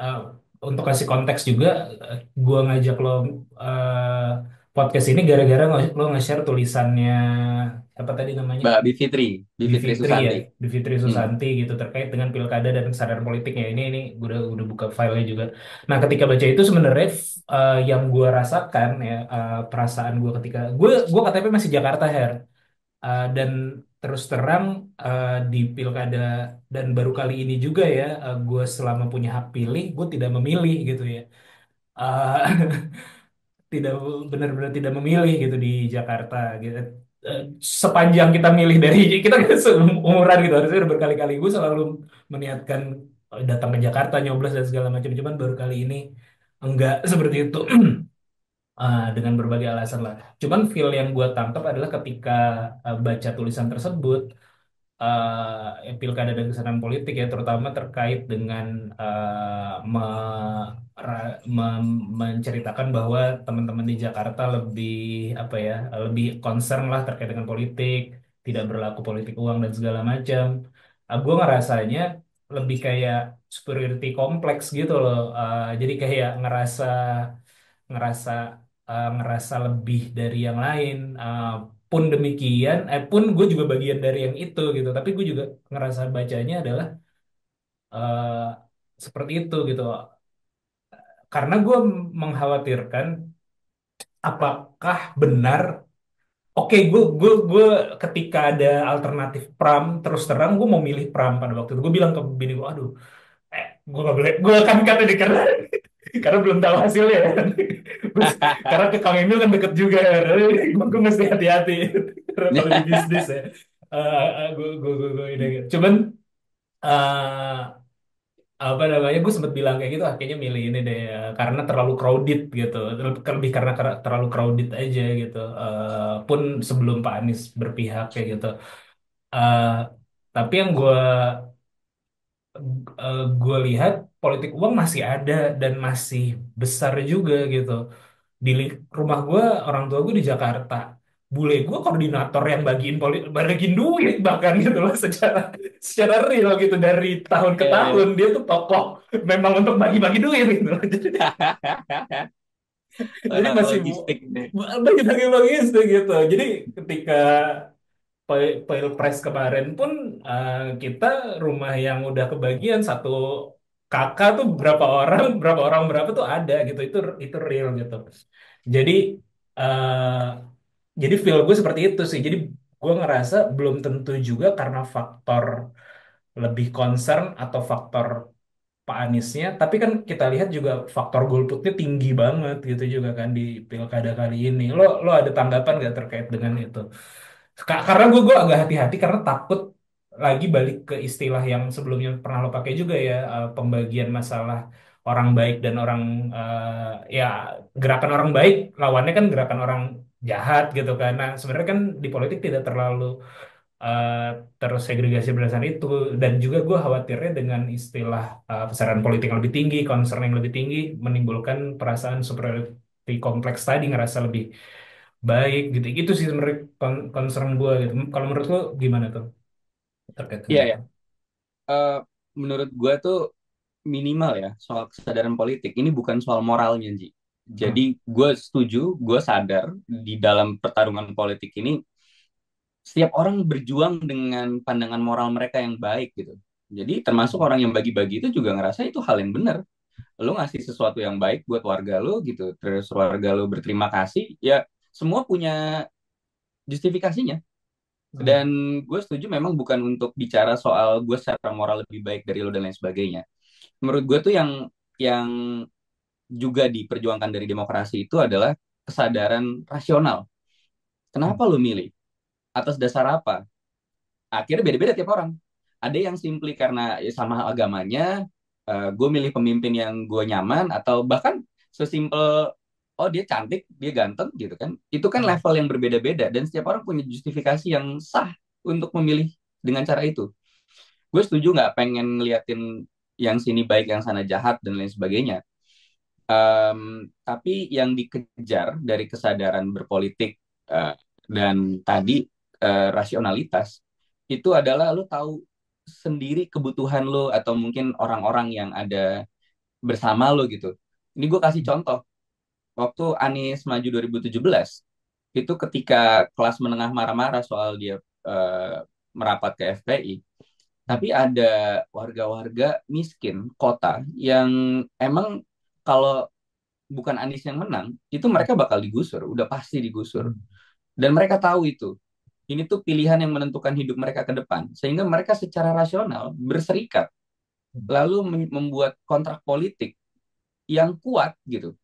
S1: uh, untuk kasih konteks juga gue ngajak lo uh, podcast ini gara-gara lo nge-share tulisannya apa tadi namanya
S3: Mbak Bivitri, Bivitri
S1: Bivitri ya,
S3: Susanti.
S1: Bivitri
S3: Hmm.
S1: Susanti gitu terkait dengan pilkada dan kesadaran politiknya ini gue udah buka filenya juga. Nah ketika baca itu sebenarnya yang gue rasakan ya perasaan gue ketika gue KTP masih Jakarta Her. Dan terus terang di pilkada dan baru kali ini juga ya gue selama punya hak pilih gue tidak memilih gitu ya. Eh, tidak benar-benar tidak memilih gitu di Jakarta gitu. eh, sepanjang kita milih dari kita kan umuran gitu, harusnya udah berkali-kali gue selalu meniatkan datang ke Jakarta nyoblos dan segala macam, cuman baru kali ini enggak seperti itu. Dengan berbagai alasan lah. Cuman feel yang gue tangkap adalah ketika baca tulisan tersebut, pilkada dan kesanaan politik ya, terutama terkait dengan menceritakan bahwa teman-teman di Jakarta lebih apa ya, lebih concern lah terkait dengan politik, tidak berlaku politik uang dan segala macam. Gue ngerasanya lebih kayak superiority kompleks gitu loh. Jadi kayak ngerasa ngerasa lebih dari yang lain. Pun demikian, pun gue juga bagian dari yang itu gitu. Tapi gue juga ngerasa bacanya adalah eh, seperti itu gitu. Karena gue mengkhawatirkan apakah benar. Oke, gue ketika ada alternatif Pram, terus terang gue mau milih Pram pada waktu itu. Gue bilang ke bini gue, aduh, gue gak boleh, gue kan kata di karena karena belum tahu hasilnya kan. Terus, karena ke Kang Emil kan deket juga ya. Gue mesti hati-hati karena kalau di bisnis ya. Gue ini. Cuman eh, apa namanya, gue sempat bilang kayak gitu, kayaknya milih ini deh karena terlalu crowded gitu, lebih karena terlalu crowded aja gitu. Pun sebelum Pak Anies berpihak kayak gitu. Eh, tapi yang gue lihat politik uang masih ada dan masih besar juga gitu. Rumah gue, orang tua gue di Jakarta, bule gue koordinator yang bagiin duit bahkan gitu loh, secara real gitu, dari tahun ke
S3: Iya, iya.
S1: tahun dia tuh tokoh memang untuk bagi-bagi duit gitu loh. Jadi
S3: Orang
S1: masih
S3: logistik nih.
S1: bagi-bagi logis tuh gitu. Jadi ketika Pilpres kemarin pun kita rumah yang udah kebagian satu kakak tuh berapa orang tuh ada gitu, itu real gitu. Jadi eh feel gue seperti itu sih. Jadi gue ngerasa belum tentu juga karena faktor lebih concern atau faktor Pak Aniesnya, tapi kan kita lihat juga faktor golputnya tinggi banget gitu juga kan di pilkada kali ini. Lo ada tanggapan gak terkait dengan itu? Karena gue agak hati-hati karena takut lagi balik ke istilah yang sebelumnya pernah lo pakai juga ya, pembagian masalah orang baik dan orang ya, gerakan orang baik lawannya kan gerakan orang jahat gitu kan. Nah sebenarnya kan di politik tidak terlalu eh, terus segregasi berdasarkan itu, dan juga gue khawatirnya dengan istilah kesadaran politik yang lebih tinggi, concern yang lebih tinggi, menimbulkan perasaan superiority kompleks tadi, ngerasa lebih baik gitu. Itu sih sebenarnya concern gue gitu. Kalau menurut lo gimana tuh terkait dengan
S3: Iya,
S1: itu?
S3: ya. Eh, menurut gue tuh minimal ya soal kesadaran politik. Ini bukan soal moralnya, Ji.
S1: Hmm.
S3: Jadi gue setuju, gue sadar di dalam pertarungan politik ini setiap orang berjuang dengan pandangan moral mereka yang baik gitu. Jadi termasuk orang yang bagi-bagi itu juga ngerasa itu hal yang benar. Lo ngasih sesuatu yang baik buat warga lo gitu, terus warga lo berterima kasih, ya semua punya justifikasinya. Dan
S1: Hmm.
S3: gue setuju memang bukan untuk bicara soal gue secara moral lebih baik dari lo dan lain sebagainya. Menurut gue tuh yang juga diperjuangkan dari demokrasi itu adalah kesadaran rasional.
S1: Hmm.
S3: Kenapa lo milih? Atas dasar apa? Akhirnya beda-beda tiap orang. Ada yang simply karena ya sama agamanya, gue milih pemimpin yang gue nyaman, atau bahkan sesimpel oh dia cantik, dia ganteng gitu kan. Itu kan
S1: Hmm.
S3: level yang berbeda-beda dan setiap orang punya justifikasi yang sah untuk memilih dengan cara itu. Gue setuju nggak pengen ngeliatin yang sini baik, yang sana jahat dan lain sebagainya. Tapi yang dikejar dari kesadaran berpolitik dan tadi rasionalitas itu adalah lo tahu sendiri kebutuhan lo atau mungkin orang-orang yang ada bersama lo gitu. Ini gue kasih contoh. Waktu Anies maju 2017, itu ketika kelas menengah marah-marah soal dia merapat ke FPI, tapi ada warga-warga miskin kota yang emang kalau bukan Anies yang menang, itu mereka bakal digusur, udah pasti digusur.
S1: Hmm.
S3: Dan mereka tahu itu. Ini tuh pilihan yang menentukan hidup mereka ke depan. Sehingga mereka secara rasional berserikat, lalu membuat kontrak politik yang kuat gitu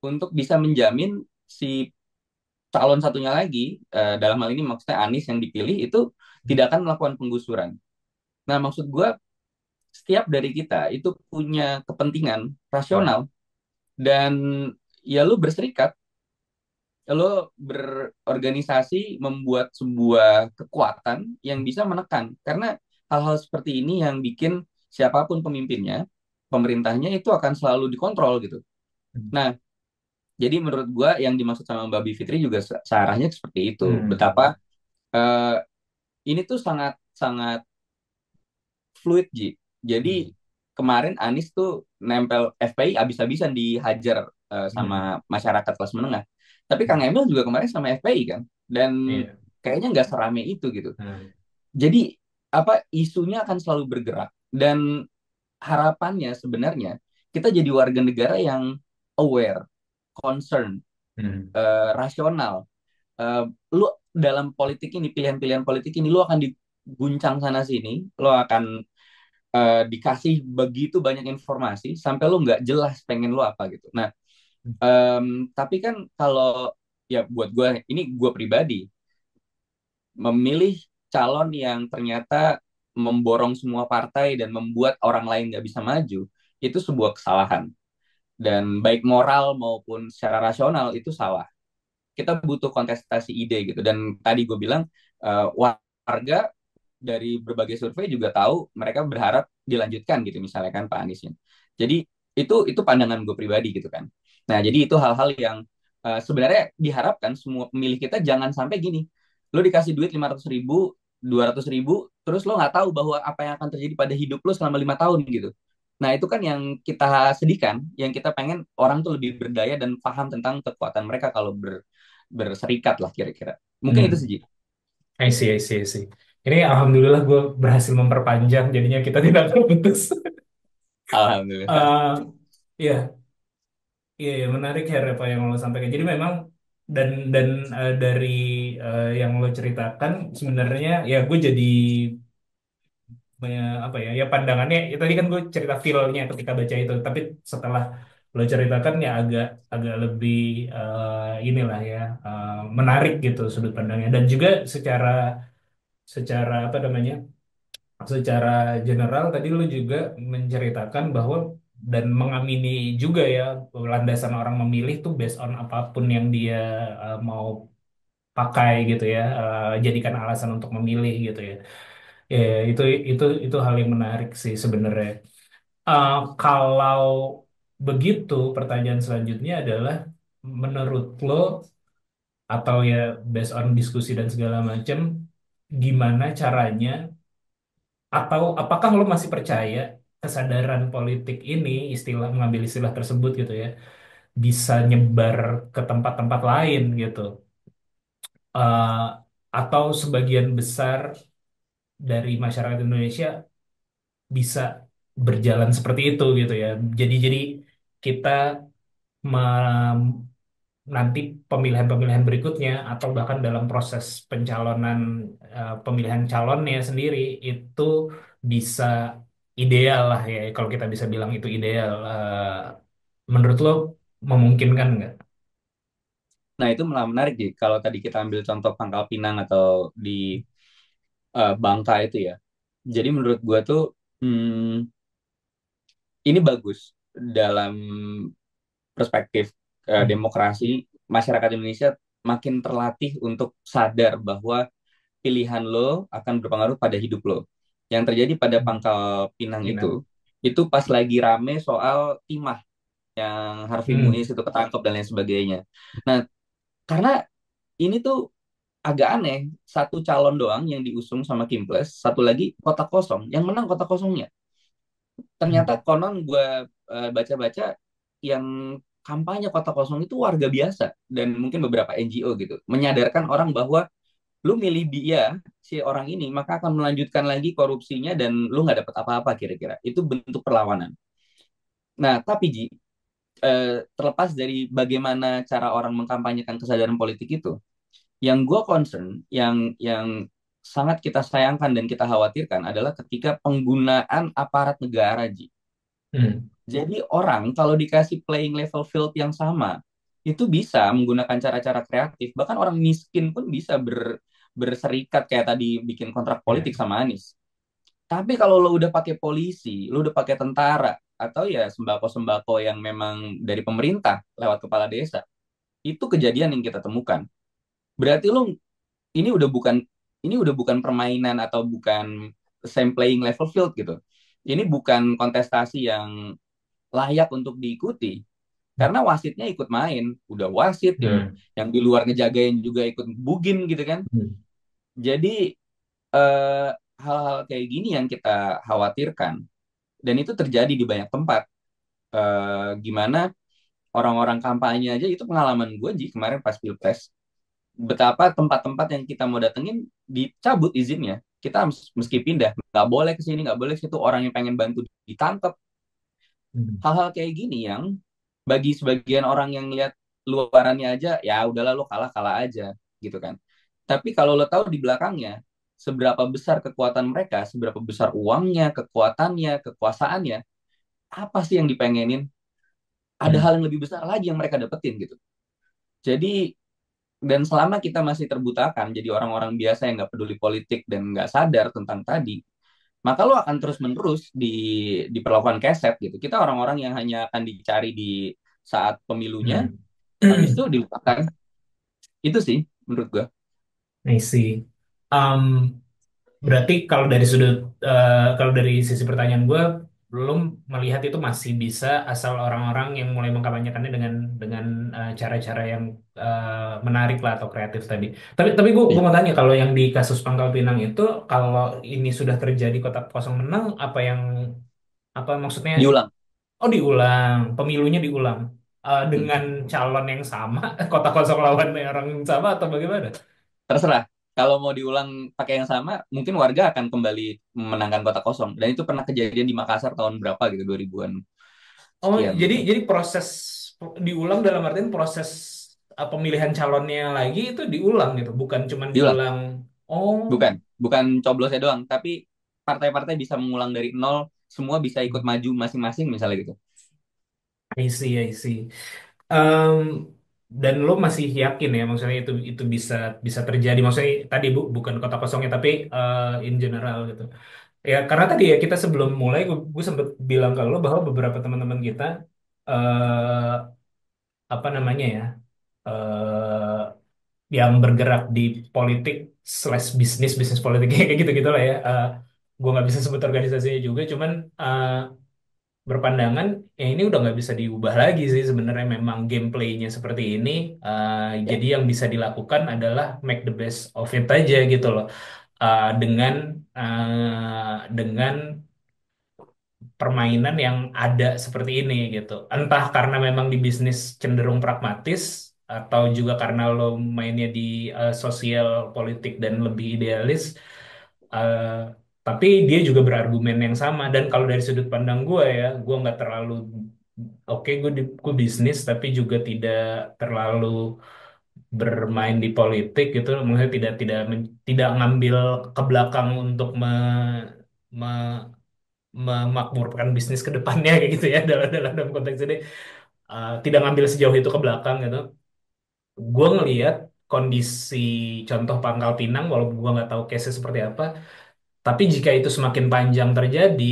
S3: untuk bisa menjamin si calon satunya lagi, dalam hal ini maksudnya Anies yang dipilih itu tidak akan melakukan penggusuran. Nah, maksud gue setiap dari kita itu punya kepentingan rasional dan ya lu berserikat, lo berorganisasi membuat sebuah kekuatan yang bisa menekan. Karena hal-hal seperti ini yang bikin siapapun pemimpinnya, pemerintahnya itu akan selalu dikontrol gitu. Nah, jadi menurut gua yang dimaksud sama Mbak Bivitri juga searahnya seperti itu.
S1: Hmm.
S3: Betapa eh, ini tuh sangat sangat fluid, Ji. Jadi
S1: Hmm.
S3: kemarin Anies tuh nempel FPI abis-abisan dihajar
S1: Hmm.
S3: sama masyarakat kelas menengah. Tapi Kang Emil juga kemarin sama FPI kan, dan
S1: Iya.
S3: kayaknya nggak serame itu gitu.
S1: Hmm.
S3: Jadi apa isunya akan selalu bergerak dan harapannya sebenarnya kita jadi warga negara yang aware, concern,
S1: Hmm.
S3: rasional. Lu dalam politik ini, pilihan-pilihan politik ini, lu akan diguncang sana sini, lu akan dikasih begitu banyak informasi sampai lu nggak jelas pengen lu apa gitu. Nah, tapi kan kalau ya buat gue, ini gue pribadi memilih calon yang ternyata memborong semua partai dan membuat orang lain nggak bisa maju, itu sebuah kesalahan. Dan baik moral maupun secara rasional itu salah. Kita butuh kontestasi ide gitu. Dan tadi gue bilang, warga dari berbagai survei juga tahu mereka berharap dilanjutkan gitu misalnya kan Pak Anies. Jadi itu pandangan gue pribadi gitu kan. Nah, jadi itu hal-hal yang sebenarnya diharapkan semua pemilih kita jangan sampai gini. Lo dikasih duit 500.000, 200.000, terus lo nggak tahu bahwa apa yang akan terjadi pada hidup lo selama 5 tahun gitu. Nah, itu kan yang kita sedihkan, yang kita pengen orang tuh lebih berdaya dan paham tentang kekuatan mereka kalau berserikat lah kira-kira. Mungkin itu
S1: Hmm.
S3: sih.
S1: I see, I see, I see. Ini alhamdulillah gue berhasil memperpanjang, jadinya kita tidak terputus.
S3: Alhamdulillah.
S1: Iya, iya, iya, menarik ya apa yang lo sampaikan. Jadi memang dan dari yang lo ceritakan sebenarnya ya gue jadi apa ya ya pandangannya ya, tadi kan gue cerita feel-nya ketika baca itu, tapi setelah lo ceritakan ya agak agak lebih inilah ya menarik gitu sudut pandangnya, dan juga secara secara apa namanya secara general tadi lu juga menceritakan bahwa dan mengamini juga ya landasan orang memilih tuh based on apapun yang dia mau pakai gitu ya, jadikan alasan untuk memilih gitu ya. Ya, itu hal yang menarik sih sebenarnya. Kalau begitu, pertanyaan selanjutnya adalah menurut lo atau ya based on diskusi dan segala macam, gimana caranya atau apakah lo masih percaya kesadaran politik ini, istilah mengambil istilah tersebut gitu ya, bisa nyebar ke tempat-tempat lain gitu? Eh, atau sebagian besar dari masyarakat Indonesia bisa berjalan seperti itu gitu ya. Jadi kita nanti pemilihan-pemilihan berikutnya atau bahkan dalam proses pencalonan pemilihan calonnya sendiri itu bisa ideal lah ya, kalau kita bisa bilang itu ideal. Menurut lo memungkinkan nggak?
S3: Nah, itu malah menarik, Ji. Kalau tadi kita ambil contoh Pangkal Pinang atau di Bangka itu ya. Jadi menurut gua tuh hmm, ini bagus dalam perspektif
S1: Hmm.
S3: demokrasi. Masyarakat Indonesia makin terlatih untuk sadar bahwa pilihan lo akan berpengaruh pada hidup lo. Yang terjadi pada Pangkal Pinang
S1: Minang.
S3: itu pas lagi rame soal timah yang Harvey
S1: Hmm.
S3: Muiz itu ketangkep dan lain sebagainya. Nah, karena ini tuh agak aneh, satu calon doang yang diusung sama Kimples, satu lagi kotak kosong, yang menang kotak kosongnya. Ternyata
S1: Hmm.
S3: konon gue baca-baca yang kampanye kotak kosong itu warga biasa dan mungkin beberapa NGO gitu, menyadarkan orang bahwa lu milih dia, si orang ini, maka akan melanjutkan lagi korupsinya dan lu nggak dapat apa-apa kira-kira. Itu bentuk perlawanan. Nah, tapi Ji, terlepas dari bagaimana cara orang mengkampanyekan kesadaran politik itu, yang gue concern, yang sangat kita sayangkan dan kita khawatirkan adalah ketika penggunaan aparat negara, Ji.
S1: Hmm.
S3: Jadi orang kalau dikasih playing level field yang sama, itu bisa menggunakan cara-cara kreatif. Bahkan orang miskin pun bisa berserikat kayak tadi bikin kontrak
S1: Ya.
S3: politik sama Anies. Tapi kalau lo udah pakai polisi, lo udah pakai tentara, atau ya sembako-sembako yang memang dari pemerintah lewat kepala desa, itu kejadian yang kita temukan. Berarti lo ini udah bukan ini udah bukan permainan atau bukan same playing level field gitu. Ini bukan kontestasi yang layak untuk diikuti. Karena wasitnya ikut main, udah wasit ya,
S1: Hmm.
S3: yang di luar ngejagain juga ikut bugin gitu kan.
S1: Hmm.
S3: Jadi hal-hal kayak gini yang kita khawatirkan, dan itu terjadi di banyak tempat. Gimana orang-orang kampanye aja, itu pengalaman gue Ji kemarin pas pilpres, betapa tempat-tempat yang kita mau datengin dicabut izinnya, kita meski pindah nggak boleh ke sini, nggak boleh ke situ, orang yang pengen bantu ditangkap.
S1: Hmm.
S3: Hal-hal kayak gini yang bagi sebagian orang yang lihat luarannya aja, ya udahlah lo kalah kalah aja gitu kan. Tapi kalau lo tahu di belakangnya seberapa besar kekuatan mereka, seberapa besar uangnya, kekuatannya, kekuasaannya, apa sih yang dipengenin, ada
S1: Hmm.
S3: hal yang lebih besar lagi yang mereka dapetin gitu. Jadi, dan selama kita masih terbutakan jadi orang-orang biasa yang nggak peduli politik dan nggak sadar tentang tadi, maka lo akan terus-menerus diperlakukan keset gitu. Kita orang-orang yang hanya akan dicari di saat pemilunya,
S1: Hmm.
S3: habis itu dilupakan. Itu sih menurut gue.
S1: I see. Um, Berarti kalau dari sisi pertanyaan gue, belum melihat itu masih bisa asal orang-orang yang mulai mengkampanyekannya dengan cara-cara yang menarik lah atau kreatif tadi. Tapi gue
S3: Iya.
S1: mau tanya, kalau yang di kasus Pangkal Pinang itu, kalau ini sudah terjadi kotak kosong menang, apa maksudnya?
S3: Diulang.
S1: Oh, diulang, pemilunya diulang.
S3: Hmm.
S1: Dengan calon yang sama, kotak kosong lawan orang yang sama atau bagaimana?
S3: Terserah. Kalau mau diulang pakai yang sama, mungkin warga akan kembali memenangkan kota kosong. Dan itu pernah kejadian di Makassar tahun berapa gitu, 2000-an
S1: Oh,
S3: sekian
S1: jadi
S3: gitu.
S1: jadi proses diulang dalam artian proses pemilihan calonnya lagi itu diulang gitu, bukan cuman
S3: Diulang.
S1: diulang. Oh,
S3: Bukan coblosnya doang, tapi partai-partai bisa mengulang dari nol, semua bisa ikut maju masing-masing misalnya gitu.
S1: I see, I see. Em, dan lo masih yakin ya, maksudnya itu bisa bisa terjadi. Maksudnya tadi bukan kota kosongnya, tapi in general gitu. Ya karena tadi ya kita sebelum mulai gue sempet bilang ke lo bahwa beberapa teman-teman kita eh apa namanya ya, eh yang bergerak di politik slash bisnis bisnis politik kayak gitu gitulah ya. Gue nggak bisa sebut organisasinya juga, cuman eh, berpandangan ya ini udah nggak bisa diubah lagi sih sebenarnya, memang gameplaynya seperti ini.
S3: Ya,
S1: Jadi yang bisa dilakukan adalah make the best of it aja gitu loh. Dengan permainan yang ada seperti ini gitu. Entah karena memang di bisnis cenderung pragmatis, atau juga karena lo mainnya di sosial politik dan lebih idealis. eh, tapi dia juga berargumen yang sama. Dan kalau dari sudut pandang gue nggak terlalu oke, gue bisnis tapi juga tidak terlalu bermain di politik gitu. Maksudnya tidak ngambil ke belakang untuk memakmurkan bisnis ke depannya kayak gitu ya, dalam konteks ini. Tidak ngambil sejauh itu ke belakang gitu. Gue ngelihat kondisi contoh Pangkal Pinang, walaupun gue nggak tahu case seperti apa, tapi jika itu semakin panjang terjadi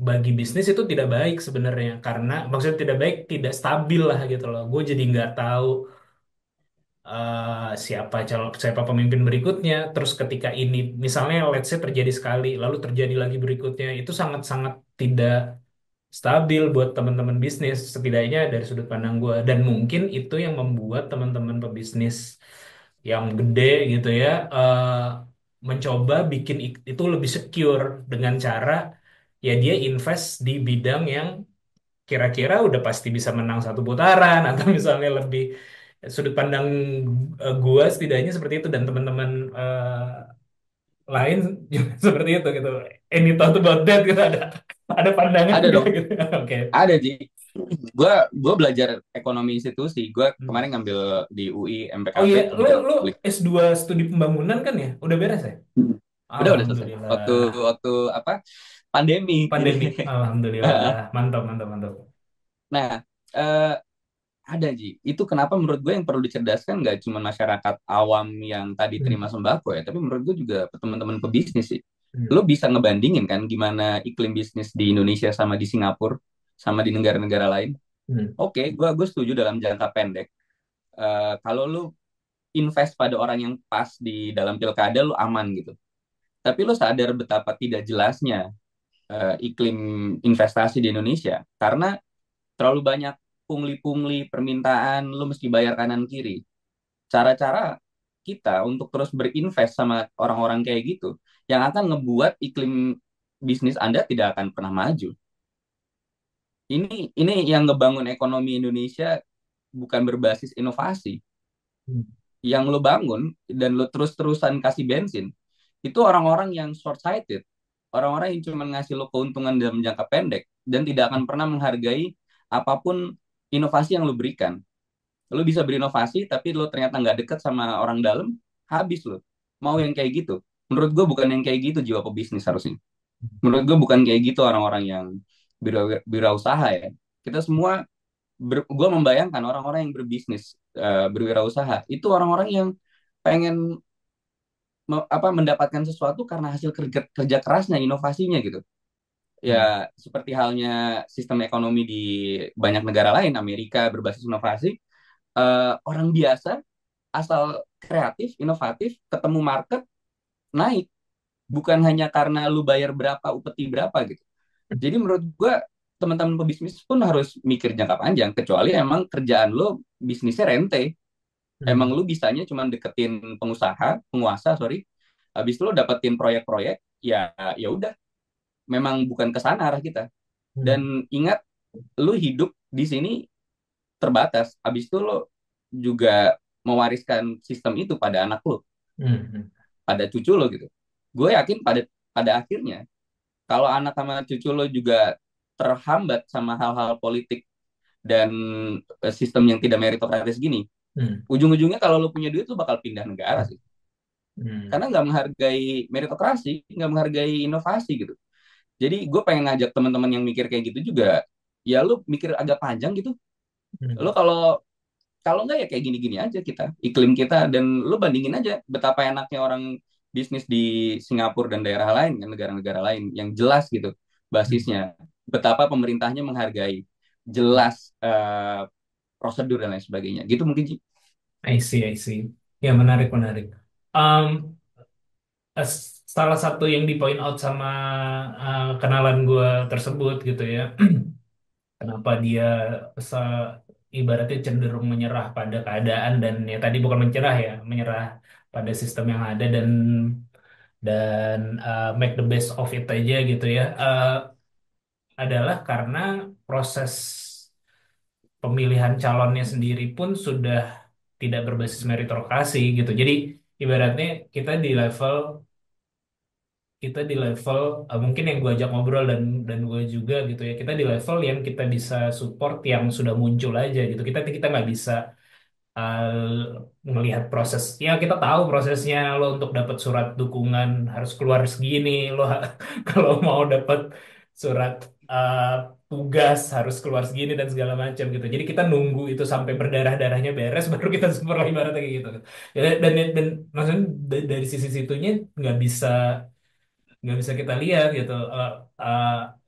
S1: bagi bisnis itu tidak baik sebenarnya, karena maksudnya tidak baik, tidak stabil lah gitu loh. Gue jadi nggak tahu siapa pemimpin berikutnya. Terus ketika ini misalnya let's say terjadi sekali, lalu terjadi lagi berikutnya, itu sangat-sangat tidak stabil buat teman-teman bisnis, setidaknya dari sudut pandang gue. Dan mungkin itu yang membuat teman-teman pebisnis yang gede gitu ya, mencoba bikin itu lebih secure dengan cara ya dia invest di bidang yang kira-kira udah pasti bisa menang satu putaran atau misalnya lebih, sudut pandang gua setidaknya seperti itu, dan teman-teman lain juga seperti itu gitu. Any thought about that gitu, ada pandangan
S3: ada
S1: nggak
S3: dong,
S1: gitu? Oke.
S3: ada Ji. Gue belajar ekonomi institusi. Gue
S1: Hmm.
S3: kemarin ngambil di UI
S1: Oh
S3: MPKP
S1: iya,
S3: kebijakan
S1: lu
S3: publik.
S1: S2 studi pembangunan kan ya? Udah beres ya?
S3: Udah selesai. Waktu
S1: Alhamdulillah.
S3: waktu apa? Pandemi. Jadi
S1: Pandemik. Alhamdulillah. Mantap, mantap, mantap.
S3: nah, eh, Ada Ji. Itu kenapa menurut gue yang perlu dicerdaskan nggak cuma masyarakat awam yang tadi terima
S1: Hmm.
S3: sembako ya, tapi menurut gue juga teman-teman pebisnis sih. Lo
S1: Hmm.
S3: bisa ngebandingin kan gimana iklim bisnis di Indonesia sama di Singapura, sama di negara-negara lain.
S1: Hmm.
S3: Oke, gue setuju dalam jangka pendek. Kalau lu invest pada orang yang pas di dalam pilkada, lu aman gitu. Tapi lu sadar betapa tidak jelasnya iklim investasi di Indonesia karena terlalu banyak pungli-pungli permintaan, lu mesti bayar kanan kiri. Cara-cara kita untuk terus berinvest sama orang-orang kayak gitu yang akan ngebuat iklim bisnis Anda tidak akan pernah maju. Ini yang ngebangun ekonomi Indonesia bukan berbasis inovasi.
S1: Hmm.
S3: Yang lo bangun dan lo terus-terusan kasih bensin, itu orang-orang yang short sighted, orang-orang yang cuma ngasih lo keuntungan dalam jangka pendek dan tidak akan pernah menghargai apapun inovasi yang lo berikan. Lo bisa berinovasi tapi lo ternyata nggak deket sama orang dalam, habis lo. Mau yang kayak gitu? Menurut gue bukan yang kayak gitu jiwa pebisnis harusnya. Menurut gue bukan kayak gitu orang-orang yang berwirausaha ya. Kita semua gue membayangkan orang-orang yang berbisnis, berwirausaha itu orang-orang yang pengen mendapatkan sesuatu karena hasil kerja kerja kerasnya, inovasinya gitu.
S1: Hmm.
S3: Ya seperti halnya sistem ekonomi di banyak negara lain, Amerika berbasis inovasi, orang biasa asal kreatif, inovatif, ketemu market, naik. Bukan hanya karena lu bayar berapa, upeti berapa gitu. Jadi menurut gue teman-teman pebisnis pun harus mikir jangka panjang, kecuali emang kerjaan lo bisnisnya rente. Emang
S1: Hmm.
S3: lu bisanya cuma deketin penguasa, sorry. Habis itu lo dapetin proyek-proyek, ya ya udah, memang bukan ke sana arah kita.
S1: Hmm.
S3: Dan ingat, lu hidup di sini terbatas. Habis itu lo juga mewariskan sistem itu pada anak lo,
S1: Hmm.
S3: pada cucu lo gitu. Gue yakin pada pada akhirnya, kalau anak sama cucu lo juga terhambat sama hal-hal politik dan sistem yang tidak meritokratis gini,
S1: Hmm.
S3: ujung-ujungnya kalau lo punya duit lo bakal pindah negara sih.
S1: Hmm.
S3: Karena nggak menghargai meritokrasi, nggak menghargai inovasi gitu. Jadi gue pengen ngajak teman-teman yang mikir kayak gitu juga, ya lu mikir agak panjang gitu. Lu
S1: Hmm.
S3: kalau kalau nggak ya kayak gini-gini aja kita, iklim kita, dan lu bandingin aja betapa enaknya orang bisnis di Singapura dan daerah lain, kan negara-negara lain yang jelas gitu
S1: Hmm.
S3: basisnya. Betapa pemerintahnya menghargai,
S1: Hmm.
S3: jelas prosedur dan lain sebagainya. Gitu mungkin sih.
S1: I see, I see. Ya, menarik, menarik. Um, Salah satu yang di point out sama kenalan gue tersebut gitu ya, kenapa dia ibaratnya cenderung menyerah pada keadaan dan ya tadi bukan menyerah ya, menyerah pada sistem yang ada dan make the best of it aja gitu ya, adalah karena proses pemilihan calonnya sendiri pun sudah tidak berbasis meritokrasi gitu. Jadi ibaratnya kita di level mungkin yang gue ajak ngobrol dan gue juga gitu ya, kita di level yang kita bisa support yang sudah muncul aja gitu. Kita nggak bisa melihat proses. Ya kita tahu prosesnya, lo untuk dapat surat dukungan harus keluar segini, kalau mau dapat surat uh, tugas harus keluar segini dan segala macam gitu. Jadi kita nunggu itu sampai berdarah-darahnya beres baru kita support lah, ibaratnya kayak gitu. Ya, dan maksudnya dari sisi situnya nggak bisa nggak bisa kita lihat gitu. Uh,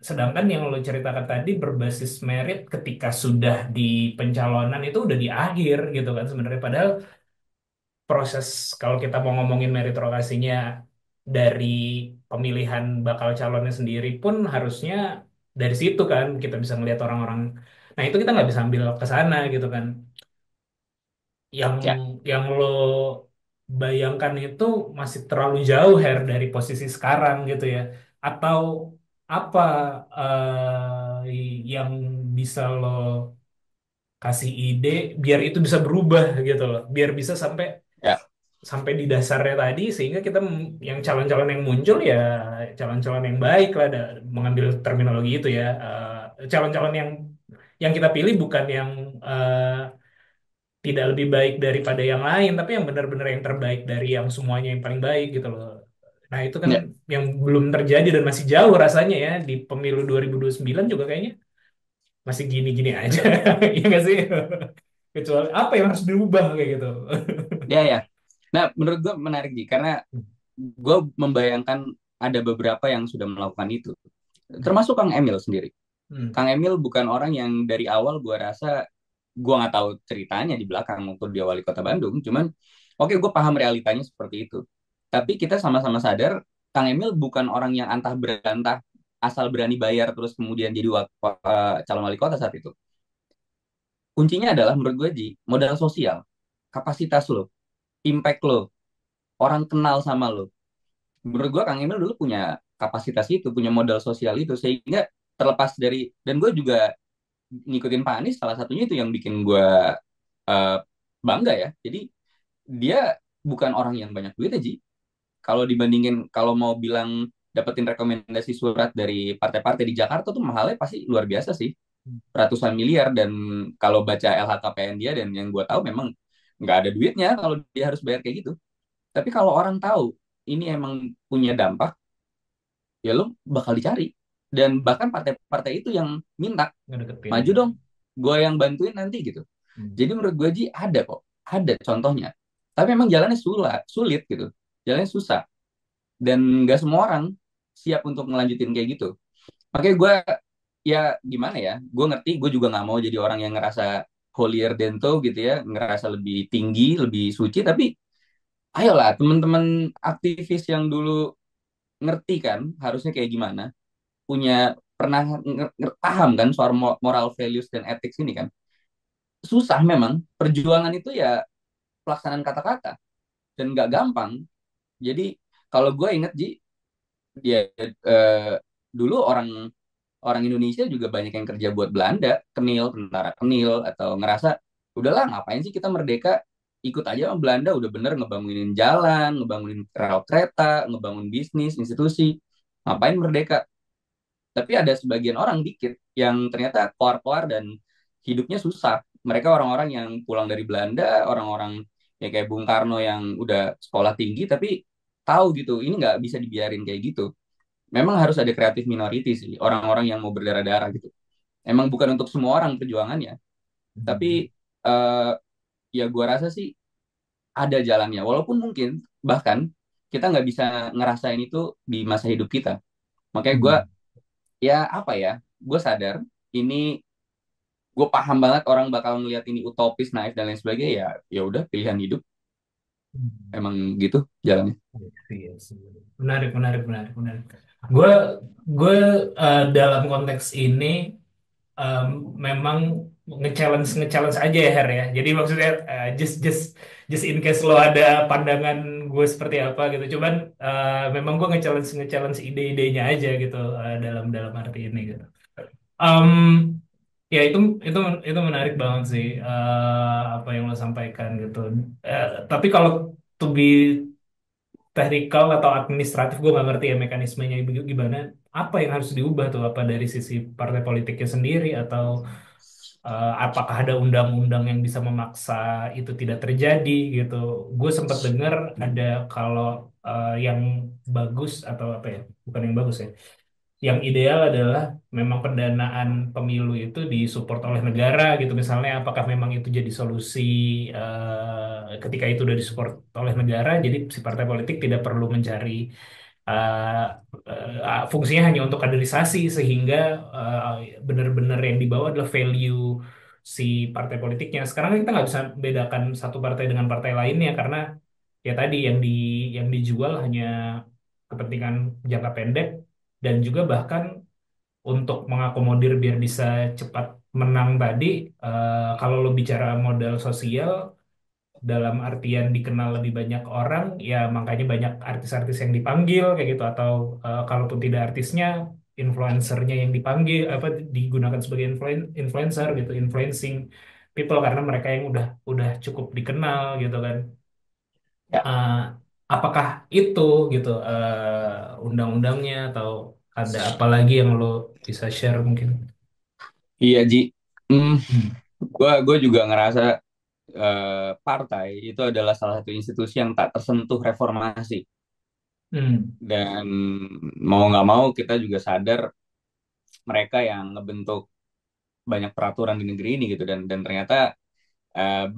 S1: Sedangkan yang lo ceritakan tadi berbasis merit ketika sudah di pencalonan itu udah di akhir gitu kan sebenarnya. Padahal proses kalau kita mau ngomongin meritokrasinya dari pemilihan bakal calonnya sendiri pun harusnya dari situ kan kita bisa ngelihat orang-orang. Nah itu kita nggak bisa ambil ke sana gitu kan. Yang
S3: Ya,
S1: yang lo bayangkan itu masih terlalu jauh dari posisi sekarang gitu ya. Atau apa yang bisa lo kasih ide biar itu bisa berubah gitu loh. Biar bisa sampai
S3: ya,
S1: sampai di dasarnya tadi sehingga kita yang calon-calon yang muncul ya calon-calon yang baik lah, mengambil terminologi itu ya. Calon-calon yang kita pilih bukan yang tidak lebih baik daripada yang lain, tapi yang benar-benar yang terbaik dari yang semuanya yang paling baik gitu loh. Nah, itu kan
S3: ya.
S1: yang belum terjadi dan masih jauh rasanya ya di pemilu 2029 juga kayaknya masih gini-gini aja. Iya nggak sih? kecuali apa yang harus diubah kayak gitu.
S3: Ya ya. Nah, menurut gue menarik Ji, karena gue membayangkan ada beberapa yang sudah melakukan itu. Termasuk Kang Emil sendiri.
S1: Hmm.
S3: Kang Emil bukan orang yang dari awal gue rasa, gue nggak tahu ceritanya di belakang waktu dia wali kota Bandung. Cuman, oke, gue paham realitanya seperti itu. Tapi kita sama-sama sadar, Kang Emil bukan orang yang antah berantah asal berani bayar terus kemudian jadi calon wali kota saat itu. Kuncinya adalah menurut gue Ji, modal sosial, kapasitas lo, impact lo, orang kenal sama lo. Menurut gue Kang Emil dulu punya kapasitas itu, punya modal sosial itu, sehingga terlepas dari, dan gue juga ngikutin Pak Anies, salah satunya itu yang bikin gue uh, bangga ya. Jadi dia bukan orang yang banyak duit aja. Kalau dibandingin, kalau mau bilang dapetin rekomendasi surat dari partai-partai di Jakarta tuh mahalnya pasti luar biasa sih, ratusan miliar. Dan kalau baca LHKPN dia dan yang gue tahu memang nggak ada duitnya kalau dia harus bayar kayak gitu. Tapi kalau orang tahu ini emang punya dampak, ya lo bakal dicari. Dan bahkan partai-partai itu yang minta,
S1: Ngedeketin
S3: maju
S1: ya.
S3: dong, gue yang bantuin nanti gitu.
S1: Hmm.
S3: Jadi menurut gue Ji ada kok, ada contohnya. Tapi memang jalannya sulit gitu, jalannya susah. Dan nggak semua orang siap untuk ngelanjutin kayak gitu. Makanya gue, ya gimana ya, gue ngerti, gue juga nggak mau jadi orang yang ngerasa holier than thou gitu ya, ngerasa lebih tinggi, lebih suci. Tapi ayolah teman-teman aktivis yang dulu ngerti kan harusnya kayak gimana, punya pernah paham kan soal moral values dan ethics ini kan. Susah memang, perjuangan itu ya pelaksanaan kata-kata dan nggak gampang. Jadi kalau gue inget Ji, dia dulu orang orang Indonesia juga banyak yang kerja buat Belanda, Kenil, tentara Kenil, atau ngerasa udahlah ngapain sih kita merdeka, ikut aja sama Belanda, udah bener ngebangunin jalan, ngebangunin rel kereta, ngebangun bisnis, institusi, ngapain merdeka. Tapi ada sebagian orang dikit yang ternyata keluar-keluar dan hidupnya susah. Mereka orang-orang yang pulang dari Belanda, orang-orang ya kayak Bung Karno yang udah sekolah tinggi, tapi tahu gitu, ini nggak bisa dibiarin kayak gitu. Memang harus ada kreatif minority sih, orang-orang yang mau berdarah-darah gitu. Emang bukan untuk semua orang perjuangannya,
S1: Hmm.
S3: tapi eh, ya gua rasa sih ada jalannya. Walaupun mungkin bahkan kita nggak bisa ngerasain itu di masa hidup kita. Makanya gue,
S1: Hmm.
S3: ya apa ya, gue sadar ini, gue paham banget orang bakal ngelihat ini utopis, naif dan lain sebagainya. Ya ya udah, pilihan hidup
S1: Hmm.
S3: emang gitu jalannya.
S1: Iya sih. Menarik, menarik, menarik, menarik. Gue, gue dalam konteks ini em, memang nge-challenge aja ya Her ya. Jadi maksudnya just in case lo ada pandangan gue seperti apa gitu. Cuman memang gue nge-challenge ide-idenya aja gitu dalam dalam arti ini gitu. Em, ya itu menarik banget sih apa yang lo sampaikan gitu. Tapi kalau to be teknikal atau administratif gue nggak ngerti ya mekanismenya gimana. Apa yang harus diubah tuh? Apa dari sisi partai politiknya sendiri atau apakah ada undang-undang yang bisa memaksa itu tidak terjadi gitu? Gue sempat dengar ada kalau yang bagus atau apa ya? Bukan yang bagus ya. Yang ideal adalah memang pendanaan pemilu itu disupport oleh negara gitu. Misalnya apakah memang itu jadi solusi ketika itu udah disupport oleh negara, jadi si partai politik tidak perlu mencari uh, fungsinya hanya untuk kaderisasi sehingga benar-benar yang dibawa adalah value si partai politiknya. Sekarang kan kita nggak bisa bedakan satu partai dengan partai lainnya karena ya tadi yang dijual hanya kepentingan jangka pendek dan juga bahkan untuk mengakomodir biar bisa cepat menang tadi kalau lo bicara modal sosial dalam artian dikenal lebih banyak orang ya makanya banyak artis-artis yang dipanggil kayak gitu atau kalaupun tidak artisnya influencernya yang dipanggil apa digunakan sebagai influencer gitu influencing people karena mereka yang udah cukup dikenal gitu kan.
S3: Ya,
S1: Eh, apakah itu gitu undang-undangnya atau ada apa lagi yang lo bisa share mungkin?
S3: iya Ji. Hmm,
S1: Hmm.
S3: gue juga ngerasa partai itu adalah salah satu institusi yang tak tersentuh reformasi.
S1: Hmm.
S3: Dan mau nggak mau kita juga sadar mereka yang ngebentuk banyak peraturan di negeri ini gitu. Dan ternyata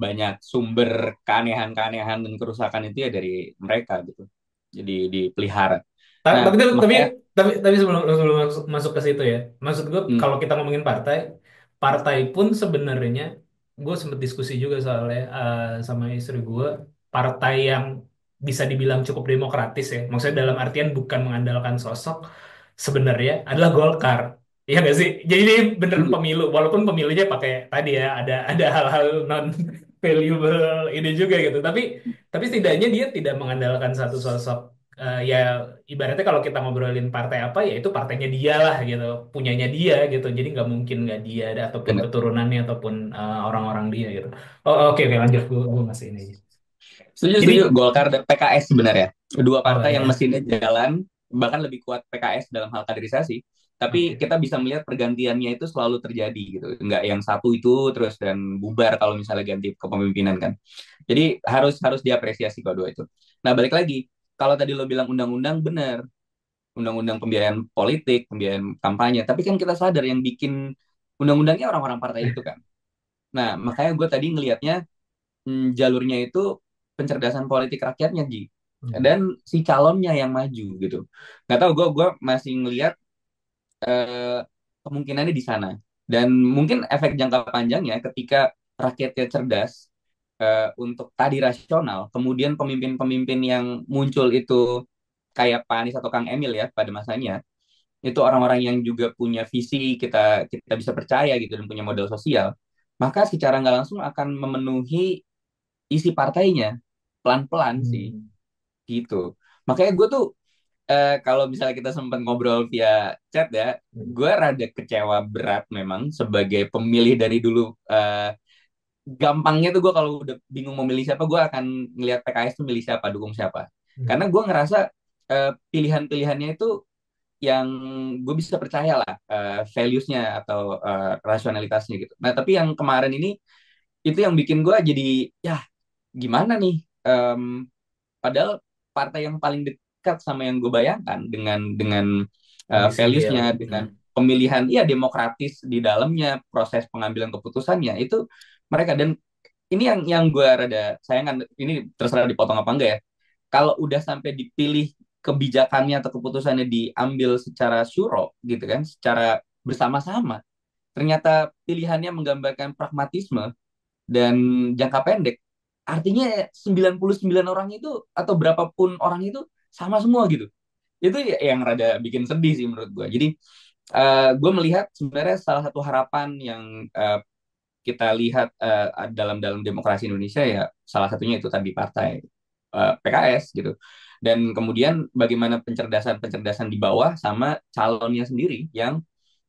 S3: banyak sumber keanehan-keanehan dan kerusakan itu ya dari mereka gitu. Jadi dipelihara.
S1: Ta-
S3: Nah,
S1: Tapi tapi tapi
S3: makanya
S1: tapi sebelum masuk ke situ ya, maksud gue
S3: hmm,
S1: kalau kita ngomongin partai, partai pun sebenarnya gue sempet diskusi juga soalnya sama istri gue, partai yang bisa dibilang cukup demokratis ya, maksudnya dalam artian bukan mengandalkan sosok sebenarnya adalah Golkar. Iya nggak sih? Jadi ini beneran
S3: setuju.
S1: pemilu, walaupun pemilunya pakai tadi ya ada hal-hal non valuable ini juga gitu. Tapi setidaknya dia tidak mengandalkan satu sosok ya ibaratnya kalau kita ngobrolin partai apa ya itu partainya dia lah gitu punyanya dia gitu jadi nggak mungkin nggak dia ada ataupun
S3: Bener.
S1: keturunannya ataupun orang-orang dia gitu oh oke oke lanjut gue masih ini aja.
S3: Setuju,
S1: Jadi
S3: setuju. Golkar dan PKS sebenarnya. Dua
S1: oh
S3: partai yang
S1: ya
S3: mesinnya jalan, bahkan lebih kuat PKS dalam hal kaderisasi. Tapi
S1: oke.
S3: kita bisa melihat pergantiannya itu selalu terjadi gitu. Nggak yang satu itu terus dan bubar kalau misalnya ganti kepemimpinan kan. Jadi harus harus diapresiasi kedua itu. Nah, balik lagi. Kalau tadi lo bilang undang-undang benar, undang-undang pembiayaan politik, pembiayaan kampanye. Tapi kan kita sadar yang bikin undang-undangnya orang-orang partai itu kan. Nah, makanya gue tadi ngelihatnya jalurnya itu pencerdasan politik rakyatnya Ji
S1: Hmm.
S3: dan si calonnya yang maju gitu nggak tahu gue masih ngelihat eh, kemungkinannya di sana dan mungkin efek jangka panjangnya ketika rakyatnya cerdas untuk tadi rasional kemudian pemimpin-pemimpin yang muncul itu kayak Pak Anies atau Kang Emil ya pada masanya itu orang-orang yang juga punya visi kita kita bisa percaya gitu dan punya modal sosial maka secara nggak langsung akan memenuhi isi partainya pelan-pelan sih
S1: Hmm.
S3: gitu. Makanya gue tuh kalau misalnya kita sempat ngobrol via chat ya, gue rada kecewa berat memang sebagai pemilih dari dulu. Gampangnya tuh gue kalau udah bingung mau milih siapa, gue akan ngelihat PKS tuh milih siapa, dukung siapa.
S1: Hmm.
S3: Karena gue ngerasa pilihan-pilihannya itu yang gue bisa percaya lah values-nya atau rasionalitasnya gitu. Nah tapi yang kemarin ini itu yang bikin gue jadi ya gimana nih? Padahal partai yang paling dekat sama yang gue bayangkan dengan
S1: Kondisi dia
S3: values-nya,
S1: gitu.
S3: dengan pemilihan ya demokratis di dalamnya, proses pengambilan keputusannya itu mereka dan ini yang gue rada sayangkan ini terserah dipotong apa enggak ya. Kalau udah sampai dipilih kebijakannya atau keputusannya diambil secara syuro gitu kan, secara bersama-sama, ternyata pilihannya menggambarkan pragmatisme dan jangka pendek. Artinya 99 orang itu atau berapapun orang itu sama semua gitu. Itu yang rada bikin sedih sih menurut gue. Jadi gue melihat sebenarnya salah satu harapan yang kita lihat dalam dalam demokrasi Indonesia ya salah satunya itu tadi partai PKS gitu. Dan kemudian bagaimana pencerdasan-pencerdasan di bawah sama calonnya sendiri yang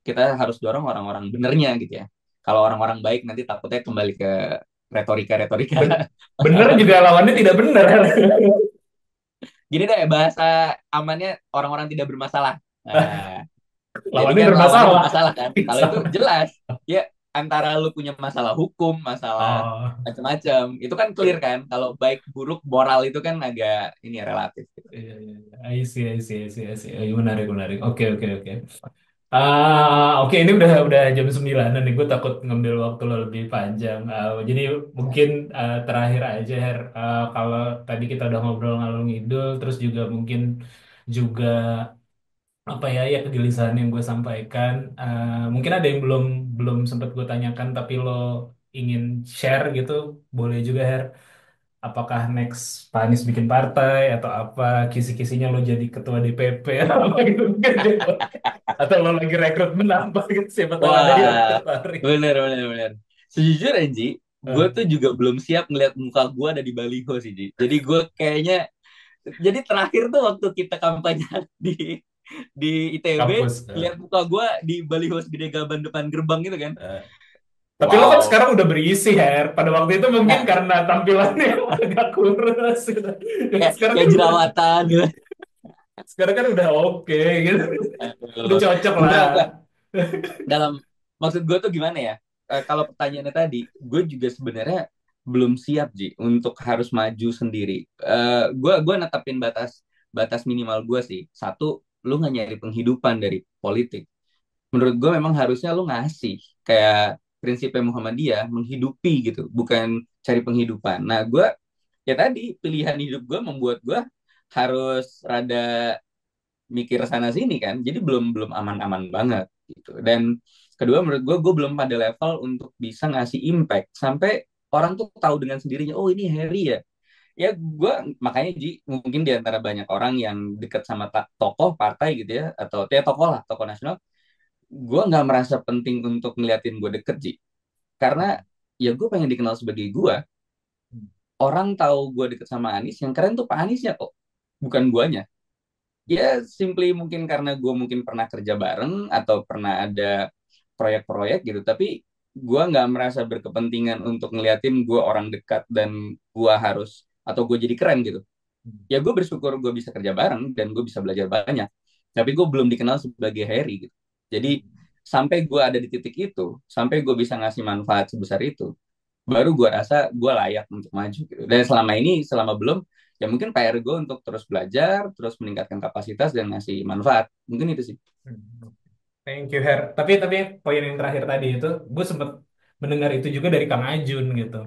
S3: kita harus dorong orang-orang benernya gitu ya. Kalau orang-orang baik nanti takutnya kembali ke
S1: Ben-
S3: retorika-retorika.
S1: bener juga lawannya tidak bener.
S3: Gini deh, bahasa amannya orang-orang tidak bermasalah. Nah, jadi
S1: Lawannya
S3: kan lawannya
S1: bermasalah.
S3: bermasalah kan. Kalau itu
S1: Sama.
S3: jelas, ya antara lu punya masalah hukum, masalah
S1: Oh,
S3: macam-macam, itu kan clear kan. Kalau baik buruk moral itu kan agak ini ya, relatif gitu.
S1: iya, iya, iya. I see. Menarik, menarik. Oke, oke, oke. Oke, ini udah jam 9 nih. Gue takut ngambil waktu lo lebih panjang. Jadi mungkin terakhir aja, Her. Kalau tadi kita udah ngobrol ngalung ngidul, terus juga mungkin juga apa ya kegelisahan yang gue sampaikan. Mungkin ada yang belum belum sempat gue tanyakan, tapi lo ingin share gitu, boleh juga, Her. Apakah next Pak Anies bikin partai atau apa kisi-kisinya lo jadi ketua DPP atau apa gitu mungkin gitu. Atau lo lagi rekrutmen apa gitu siapa tahu ada yang
S3: Wah,
S1: tertarik.
S3: bener bener bener. Sejujurnya Ji, gue
S1: Eh,
S3: tuh juga belum siap ngeliat muka gue ada di baliho sih Ji. Jadi gue kayaknya, jadi terakhir tuh waktu kita kampanye di di ITB,
S1: kampus.
S3: lihat muka gue di baliho segede gaban depan gerbang gitu kan.
S1: Eh. Tapi lo kan
S3: Wow.
S1: sekarang udah berisi, Her. Pada waktu itu mungkin
S3: Nah,
S1: karena tampilannya agak kurus gitu.
S3: kayak
S1: Sekarang
S3: kayak
S1: kan udah
S3: jerawatan gitu.
S1: sekarang kan udah oke gitu. Udah
S3: Aduh.
S1: cocok lah.
S3: Enggak, enggak. Dalam maksud gue tuh gimana ya? Kalau pertanyaannya tadi, gue juga sebenarnya belum siap Ji untuk harus maju sendiri. Gue netapin batas batas minimal gue sih. Satu, lu nggak nyari penghidupan dari politik. Menurut gue memang harusnya lu ngasih kayak prinsipnya Muhammadiyah menghidupi gitu, bukan cari penghidupan. Nah, gue ya tadi pilihan hidup gue membuat gue harus rada mikir sana sini kan, jadi belum belum aman-aman banget gitu. Dan kedua menurut gue belum pada level untuk bisa ngasih impact sampai orang tuh tahu dengan sendirinya, oh ini Harry ya. Ya gue makanya Ji, mungkin di antara banyak orang yang dekat sama tokoh partai gitu ya, atau ya tokoh lah, tokoh nasional, gue nggak merasa penting untuk ngeliatin gue deket Ji, karena ya gue pengen dikenal sebagai gue. Orang tahu gue deket sama Anies, yang keren tuh Pak Aniesnya kok, bukan guanya. Ya simply mungkin karena gue mungkin pernah kerja bareng atau pernah ada proyek-proyek gitu, tapi gue nggak merasa berkepentingan untuk ngeliatin gue orang dekat dan gue harus atau gue jadi keren gitu. Ya gue bersyukur gue bisa kerja bareng dan gue bisa belajar banyak, tapi gue belum dikenal sebagai Harry gitu. Jadi sampai gue ada di titik itu, sampai gue bisa ngasih manfaat sebesar itu, baru gue rasa gue layak untuk maju gitu. Dan selama ini, selama belum, ya mungkin PR gue untuk terus belajar, terus meningkatkan kapasitas dan ngasih manfaat. Mungkin itu sih.
S1: Thank you, Her. Tapi poin yang terakhir tadi itu, gue sempat mendengar itu juga dari Kang Ajun gitu,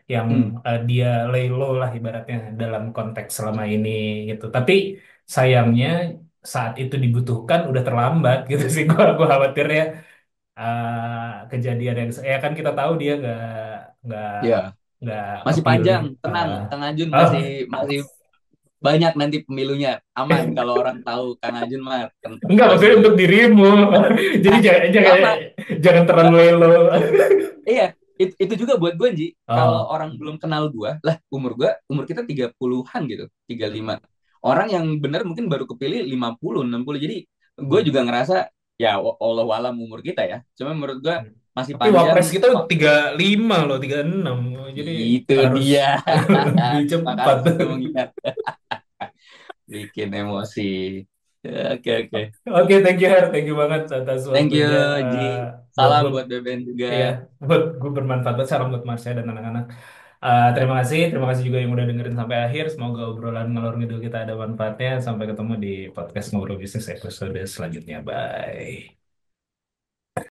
S1: yang
S3: Hmm.
S1: dia lay low lah ibaratnya dalam konteks selama ini gitu. Tapi sayangnya saat itu dibutuhkan udah terlambat gitu sih. Gue khawatirnya kejadian yang ya kan kita tahu dia nggak
S3: Ya,
S1: nggak
S3: masih
S1: kepilih.
S3: panjang, tenang. Kang Ajun
S1: Oh,
S3: masih masih banyak nanti pemilunya. Aman kalau orang tahu Kang Ajun mah
S1: enggak
S3: masih
S1: maksudnya untuk dirimu. Jadi
S3: ah sama.
S1: jangan terlalu lelo.
S3: Iya, itu juga buat gue, Ji. Kalau
S1: Oh.
S3: orang belum kenal gue, gue, umur kita 30-an gitu, 35. Orang yang benar mungkin baru kepilih 50, 60. Jadi gue juga ngerasa, ya Allah walam umur kita ya. Cuma menurut gue masih
S1: Tapi
S3: panjang.
S1: wapres kita 35 loh, 36. Jadi
S3: Itu
S1: harus
S3: dia.
S1: lebih cepat.
S3: Makasih kamu ingat. Bikin emosi. Ya, oke, oke.
S1: Oke, thank you Her, thank you banget atas
S3: Thank you,
S1: waktunya.
S3: Ji.
S1: Buat
S3: Salam
S1: gue,
S3: buat Beben juga.
S1: ya, buat gue bermanfaat banget. Salam buat Marsha dan anak-anak. Terima kasih juga yang udah dengerin sampai akhir. Semoga obrolan ngalor ngidul kita ada manfaatnya. Sampai ketemu di podcast ngobrol bisnis episode selanjutnya. Bye.